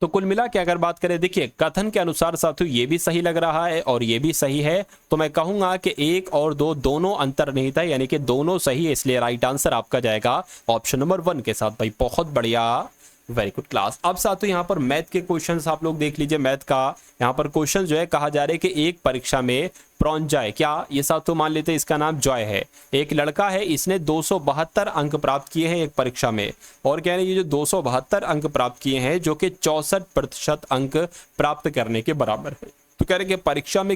तो कुल मिला के अगर बात करें, देखिए कथन के अनुसार साथियों ये भी सही लग रहा है और ये भी सही है, तो मैं कहूंगा कि एक और दो दोनों अंतर्निहित है, यानी कि दोनों सही है, इसलिए राइट आंसर आपका जाएगा ऑप्शन नंबर 1 के साथ। भाई बहुत बढ़िया, वेरी गुड क्लास। अब साथियों यहाँ पर मैथ के क्वेश्चंस आप लोग देख लीजिए। मैथ का यहाँ पर क्वेश्चन जो है, कहा जा रहा है कि एक परीक्षा में प्रॉन्जॉय, क्या ये साथियों मान लेते हैं इसका नाम जॉय है, एक लड़का है, इसने 272 अंक प्राप्त किए हैं एक परीक्षा में, और कह रहे हैं ये जो 272 अंक प्राप्त किए हैं जो कि 64% अंक प्राप्त करने के बराबर है। तो कह रहे कि परीक्षा में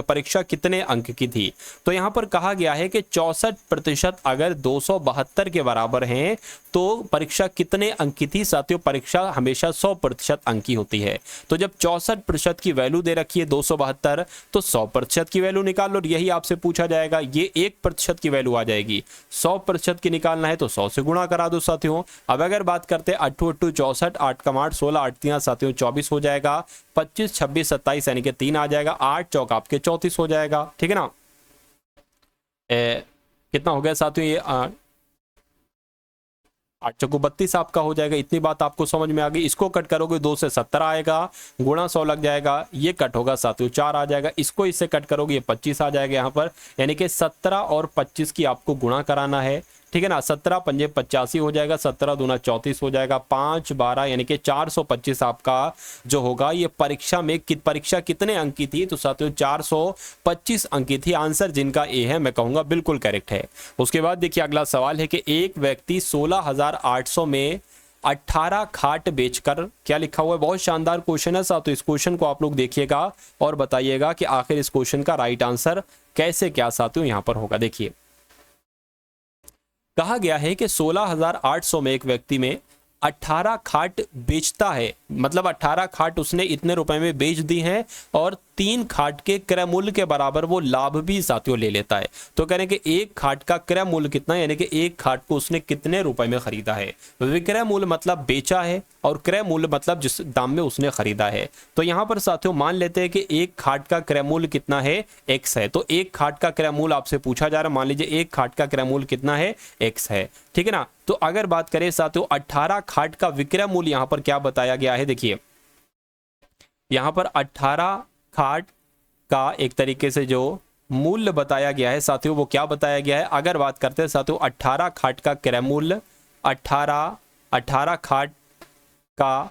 परीक्षा कितने अंक की थी, तो यहाँ पर कहा गया है कि 64% अगर 272 के बराबर हैं तो परीक्षा कितने अंक की थी साथियों। परीक्षा हमेशा 100% अंक की होती है, तो जब 64% की वैल्यू दे रखी है 272, तो 100% की वैल्यू निकाल लो, यही आपसे पूछा जाएगा। ये 1% की वैल्यू आ जाएगी, 100% की निकालना है तो 100 से गुणा करा दो साथियों। अब अगर बात करते हैं 8 8 64, 8 कम 8 16, 8 3 साथियों 24 हो जाएगा, 25 26 27 यानी कि 3 आ जाएगा, 8 चौक आपके 34 हो जाएगा, ठीक है ना। कितना हो गया साथियों, ये 8 चौको 32 आपका हो जाएगा। इतनी बात आपको समझ में आ गई। इसको कट करोगे 2 से 17 आएगा, गुणा 100 लग जाएगा, ये कट होगा साथियों 4 आ जाएगा, इसको इससे कट करोगे ये 25 आ जाएगा यहाँ पर, यानी कि 17 और 25 की आपको गुणा कराना है, ठीक है ना। 17 पंजे 85 हो जाएगा, 17 दूना 34 हो जाएगा, 5 12 यानी कि 425 आपका जो होगा ये परीक्षा में परीक्षा कितने अंक की थी, तो साथियों 425 अंक की थी। आंसर जिनका ए है मैं कहूंगा बिल्कुल करेक्ट है। उसके बाद देखिए अगला सवाल है कि एक व्यक्ति 16,800 में 18 खाट बेचकर, क्या लिखा हुआ है, बहुत शानदार क्वेश्चन है साथियों। इस क्वेश्चन को आप लोग देखिएगा और बताइएगा कि आखिर इस क्वेश्चन का राइट आंसर कैसे क्या साथियों यहां पर होगा। देखिए कहा गया है कि 16,800 में एक व्यक्ति में 18 खाट बेचता है, मतलब 18 खाट उसने इतने रुपए में बेच दी हैं और 3 खाट के क्रय मूल्य के बराबर वो लाभ भी साथियों ले लेता है। तो कह रहे हैं कि एक खाट का क्रय मूल्य कितना, यानी कि एक खाट को उसने कितने रुपए में खरीदा है। विक्रय मूल्य मतलब बेचा है और क्रय मूल्य मतलब जिस दाम में उसने खरीदा है। तो यहाँ पर साथियों मान लेते हैं कि एक खाट का क्रय मूल्य कितना है, x है। तो एक खाट का क्रय मूल्य आपसे पूछा जा रहा है, मान लीजिए एक खाट का क्रय मूल्य कितना है, x है, ठीक है ना। तो अगर बात करें साथियों 18 खाट का विक्रय मूल्य यहाँ पर क्या बताया गया है, देखिए यहाँ पर 18 खाट का एक तरीके से जो मूल्य बताया गया है साथियों वो क्या बताया गया है। अगर बात करते हैं साथियों 18 खाट का क्रय मूल्य, 18 खाट का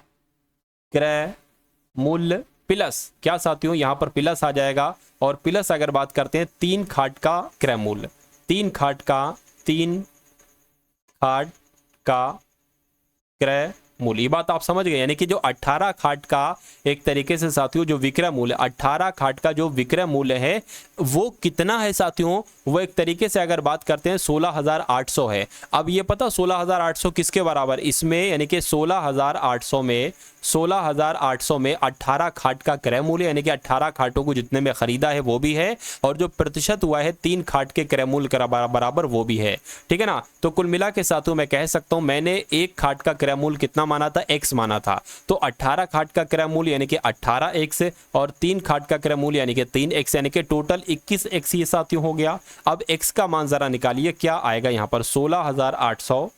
क्रय मूल्य प्लस क्या साथियों यहाँ पर प्लस आ जाएगा, और प्लस अगर बात करते हैं 3 खाट का क्रय मूल्य, 3 खाट का क्रय मूल्य। ये बात आप समझ गए, यानी कि जो 18 खाट का एक तरीके से साथियों जो विक्रय मूल्य, 18 खाट का जो विक्रय मूल्य है वो कितना है साथियों, वो एक तरीके से अगर बात करते हैं 16,800 है। अब ये पता 16,800 किसके बराबर, इसमें यानी कि 16,800 में 18 खाट का क्रय मूल्य यानी कि 18 खाटों को जितने में खरीदा है वो भी है, और जो प्रतिशत हुआ है 3 खाट के क्रय मूल्य के बराबर वो भी है, ठीक है ना। तो कुल मिला के साथियों मैं कह सकता हूं मैंने एक खाट का क्रय मूल्य कितना माना था, x माना था। तो 18 खाट का क्रय मूल्य यानी कि 18x और 3 खाट का क्रय मूल्य यानी कि 3x, यानी कि टोटल 21x ये साथियों हो गया। अब x का मान जरा निकालिए, क्या आएगा यहाँ पर 16,800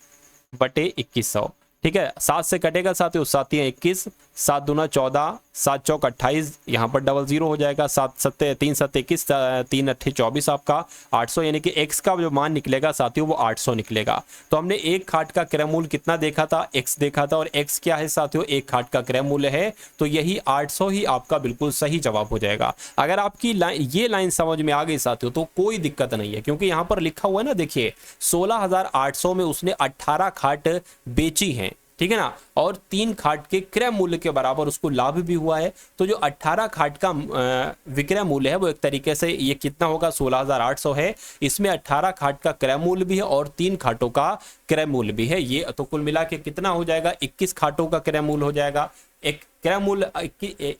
बटे 2100, ठीक है, 7 से कटेगा साथियों, 7 तियां 21, 7 दूना 14, 7 चौक 28, यहाँ पर डबल जीरो हो जाएगा, 7 सत्ते 3 सत्ते 21, 3 अट्ठे 24 आपका 800, यानी कि x का जो मान निकलेगा साथियों वो 800 निकलेगा। तो हमने एक खाट का क्रय मूल्य कितना देखा था, x देखा था, और x क्या है साथियों, एक खाट का क्रय मूल्य है, तो यही 800 ही आपका बिल्कुल सही जवाब हो जाएगा। अगर आपकी ये लाइन समझ में आ गई साथियों तो कोई दिक्कत नहीं है, क्योंकि यहाँ पर लिखा हुआ है ना, देखिए 16,800 में उसने 18 खाट बेची है, ठीक है ना, और 3 खाट के क्रय मूल्य के बराबर उसको लाभ भी हुआ है। तो जो 18 खाट का विक्रय मूल्य है वो एक तरीके से ये कितना होगा, 16,800 है, इसमें 18 खाट का क्रय मूल्य भी है और 3 खाटों का क्रय मूल्य भी है, ये तो कुल मिला के कितना हो जाएगा, 21 खाटों का क्रय मूल्य हो जाएगा। एक क्रय मूल्य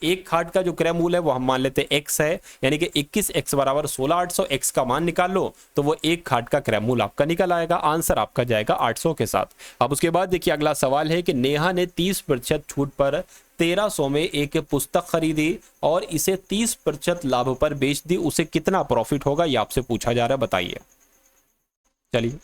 एक खाट का जो क्रय मूल्य है वो हम मान लेते हैं x है, यानी कि 21x बराबर 16,800, x का मान निकाल लो तो वो एक खाट का क्रय मूल्य आपका निकल आएगा, आंसर आपका जाएगा 800 के साथ। अब उसके बाद देखिए अगला सवाल है कि नेहा ने 30% छूट पर 1300 में एक पुस्तक खरीदी और इसे 30% लाभ पर बेच दी, उसे कितना प्रॉफिट होगा, ये आपसे पूछा जा रहा है, बताइए। चलिए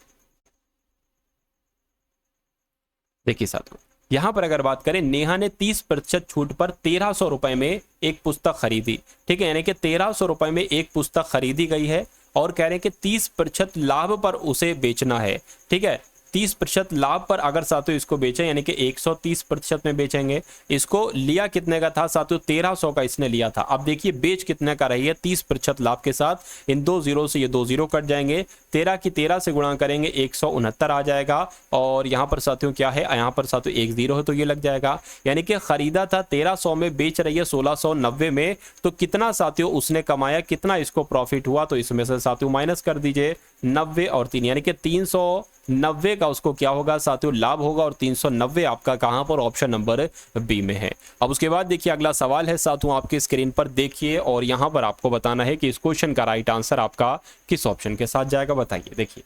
देखिए साथियों, यहां पर अगर बात करें, नेहा ने 30% छूट पर 1300 रुपए में एक पुस्तक खरीदी, ठीक है, यानी कि 1300 रुपए में एक पुस्तक खरीदी गई है और कह रहे हैं कि 30% लाभ पर उसे बेचना है, ठीक है। 30% लाभ पर अगर साथियों इसको बेचें, यानी कि 130% में बेचेंगे, इसको लिया कितने का था साथियों, 1300 का इसने लिया था। अब देखिए बेच कितने का रही है, 30% लाभ के साथ, इन 2 जीरो से ये 2 जीरो कट जाएंगे, 13 की 13 से गुणा करेंगे 169 आ जाएगा, और यहाँ पर साथियों क्या है, यहाँ पर साथियों 1 जीरो है तो ये लग जाएगा, यानी कि खरीदा था 1300 में, बेच रही है 1690 में, तो कितना साथियों उसने कमाया, कितना इसको प्रॉफिट हुआ, तो इसमें से साथियों माइनस कर दीजिए 90 और 3, यानी कि 390 का उसको क्या होगा साथियों, लाभ होगा, और 390 आपका कहां पर, ऑप्शन नंबर बी में है। अब उसके बाद देखिए अगला सवाल है साथियों, आपकी स्क्रीन पर देखिए, और यहां पर आपको बताना है कि इस क्वेश्चन का राइट आंसर आपका किस ऑप्शन के साथ जाएगा, बताइए। देखिए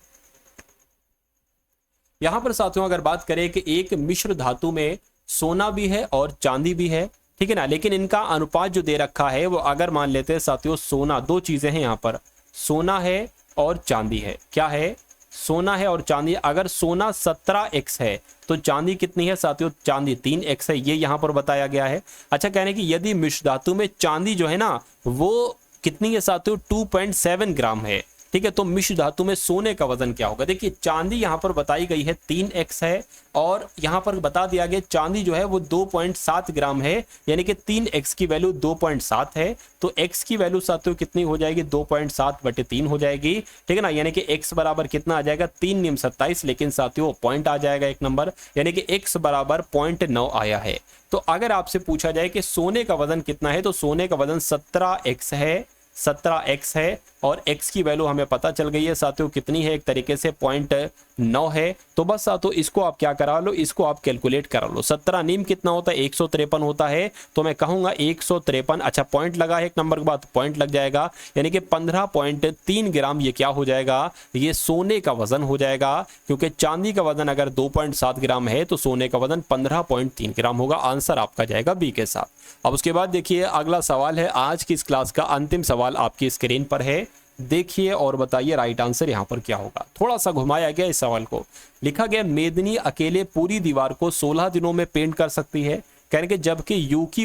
यहां पर साथियों अगर बात करें कि एक मिश्र धातु में सोना भी है और चांदी भी है, ठीक है ना, लेकिन इनका अनुपात जो दे रखा है वो अगर मान लेते हैं साथियों, सोना, 2 चीजें हैं यहां पर, सोना है और चांदी है, क्या है, सोना है और चांदी, अगर सोना 17x है तो चांदी कितनी है साथियों, चांदी 3x है, ये यहां पर बताया गया है। अच्छा, कहने की यदि मिश्र धातु में चांदी जो है ना वो कितनी है साथियों, 2.7 ग्राम है, ठीक है, तो मिश्र धातु में सोने का वजन क्या होगा। देखिए चांदी यहां पर बताई गई है 3x है, और यहां पर बता दिया गया चांदी जो है वो 2.7 ग्राम है, यानी कि 3x की वैल्यू 2.7 है, तो x की वैल्यू साथियों कितनी हो जाएगी, 2.7/3 हो जाएगी, ठीक है ना, यानी कि x बराबर कितना आ जाएगा, 3 नियम 27, लेकिन साथियों पॉइंट आ जाएगा 1 नंबर, यानी कि x बराबर 0.9 आया है। तो अगर आपसे पूछा जाए कि सोने का वजन कितना है, तो सोने का वजन 17x है, 17x है, और x की वैल्यू हमें पता चल गई है साथियों कितनी है, एक तरीके से 0.9 है। तो बस साथियों इसको आप क्या करा लो, इसको आप कैलकुलेट करा लो, 17 नीम कितना होता है, 153 होता है, तो मैं कहूंगा 153, अच्छा पॉइंट लगा है 1 नंबर के बाद, पॉइंट लग जाएगा, यानी कि 15.3 ग्राम ये क्या हो जाएगा, ये सोने का वजन हो जाएगा, क्योंकि चांदी का वजन अगर 2.7 ग्राम है तो सोने का वजन 15.3 ग्राम होगा, आंसर आपका जाएगा बी के साथ। अब उसके बाद देखिए अगला सवाल है, आज की इस क्लास का अंतिम सवाल आपकी स्क्रीन पर है, देखिए और बताइए राइट आंसर यहां पर क्या होगा। थोड़ा सा घुमाया गया इस सवाल को, लिखा गया मेदिनी अकेले पूरी दीवार को 16 दिनों में पेंट कर सकती है, कहने के जबकि यूकी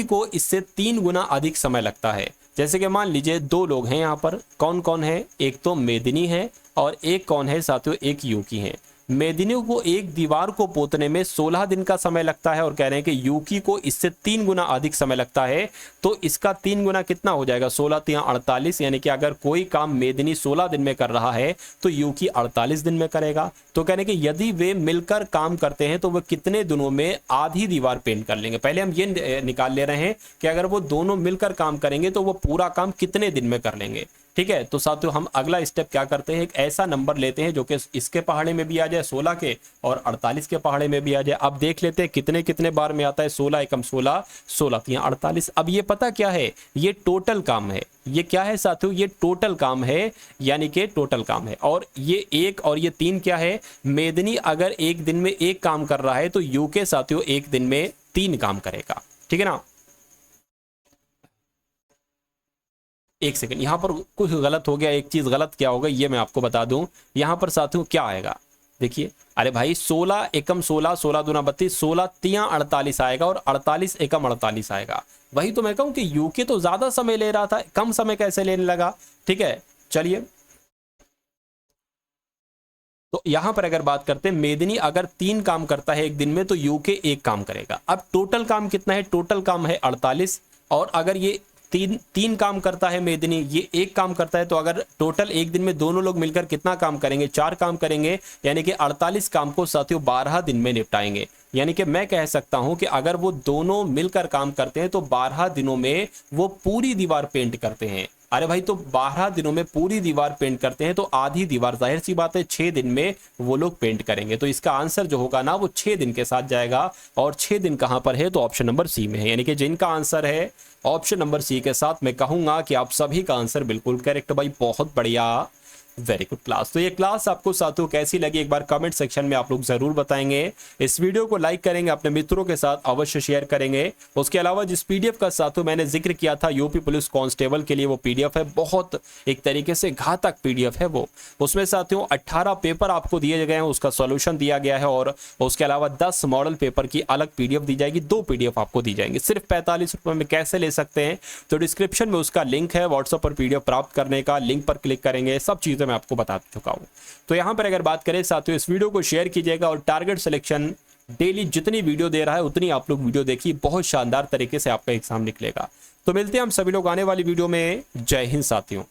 को इससे 3 गुना अधिक समय लगता है। जैसे कि मान लीजिए 2 लोग हैं यहाँ पर, कौन कौन है, एक तो मेदिनी है और एक कौन है साथियों, एक यूकी है। मेदिनी को एक दीवार को पोतने में 16 दिन का समय लगता है, और कह रहे हैं कि यूकी को इससे 3 गुना अधिक समय लगता है, तो इसका 3 गुना कितना हो जाएगा, 16 तियां 48, यानी कि अगर कोई काम मेदिनी 16 दिन में कर रहा है तो यूकी 48 दिन में करेगा। तो कहने कि यदि वे मिलकर काम करते हैं तो वे कितने दिनों में आधी दीवार पेंट कर लेंगे। पहले हम ये निकाल ले रहे हैं कि अगर वो दोनों मिलकर काम करेंगे तो वो पूरा काम कितने दिन में कर लेंगे, ठीक है। तो साथियों हम अगला स्टेप क्या करते हैं, एक ऐसा नंबर लेते हैं जो कि इसके पहाड़े में भी आ जाए 16 के, और 48 के पहाड़े में भी आ जाए। अब देख लेते हैं कितने कितने बार में आता है, 16 एकम 16, 16 तियां 48। अब ये पता क्या है, ये टोटल काम है, ये क्या है साथियों, ये टोटल काम है, यानी कि टोटल काम है। और ये 1 और ये 3 क्या है, मेदिनी अगर एक दिन में 1 काम कर रहा है तो यूके साथियों एक दिन में 3 काम करेगा, ठीक है ना। एक सेकंड, यहां पर कुछ गलत हो गया, एक चीज गलत क्या होगा ये मैं आपको बता दूं। यहां पर साथियों क्या आएगा, देखिए, अरे भाई 16 एकम 16, 16 दूना 32, 16 तियां 48 आएगा और 48 एकम 48 आएगा। वही तो मैं कहूं कि यूके तो ज्यादा समय ले रहा था, कम समय कैसे लेने लगा। ठीक है, चलिए तो यहां पर अगर बात करते हैं, मेदिनी अगर 3 काम करता है एक दिन में तो यूके 1 काम करेगा। अब टोटल काम कितना है, टोटल काम है 48, और अगर ये तीन काम करता है मेदिनी, ये 1 काम करता है, तो अगर टोटल एक दिन में दोनों लोग मिलकर कितना काम करेंगे, 4 काम करेंगे, यानी कि 48 काम को साथियों 12 दिन में निपटाएंगे। यानी कि मैं कह सकता हूं कि अगर वो दोनों मिलकर काम करते हैं तो 12 दिनों में वो पूरी दीवार पेंट करते हैं। अरे भाई तो 12 दिनों में पूरी दीवार पेंट करते हैं तो आधी दीवार जाहिर सी बात है 6 दिन में वो लोग पेंट करेंगे। तो इसका आंसर जो होगा ना वो 6 दिन के साथ जाएगा। और 6 दिन कहां पर है, तो ऑप्शन नंबर सी में है। यानी कि जिनका आंसर है ऑप्शन नंबर सी के साथ, मैं कहूंगा कि आप सभी का आंसर बिल्कुल करेक्ट भाई, बहुत बढ़िया, वेरी गुड क्लास। तो ये क्लास आपको साथियों कैसी लगी एक बार कमेंट सेक्शन में आप लोग जरूर बताएंगे। इस वीडियो को लाइक करेंगे, अपने मित्रों के साथ अवश्य शेयर करेंगे। उसके अलावा जिस पीडीएफ का साथियों मैंने जिक्र किया था यूपी पुलिस कांस्टेबल के लिए, वो पीडीएफ है, बहुत एक तरीके से घातक पीडीएफ है वो। उसमें साथियों 18 पेपर आपको दिए गए हैं, उसका सॉल्यूशन दिया गया है, और उसके अलावा 10 मॉडल पेपर की अलग पीडीएफ दी जाएगी। 2 पीडीएफ आपको दी जाएंगी सिर्फ 45 रुपए में। कैसे ले सकते हैं, तो डिस्क्रिप्शन में उसका लिंक है, व्हाट्सएप पर पीडीएफ प्राप्त करने का लिंक पर क्लिक करेंगे, सब चीजें मैं आपको बता चुका हूं। तो यहां पर अगर बात करें साथियों, इस वीडियो को शेयर कीजिएगा, और टारगेट सिलेक्शन डेली जितनी वीडियो दे रहा है उतनी आप लोग वीडियो देखिए, बहुत शानदार तरीके से आपका एग्जाम निकलेगा। तो मिलते हैं हम सभी लोग आने वाली वीडियो में। जय हिंद साथियों।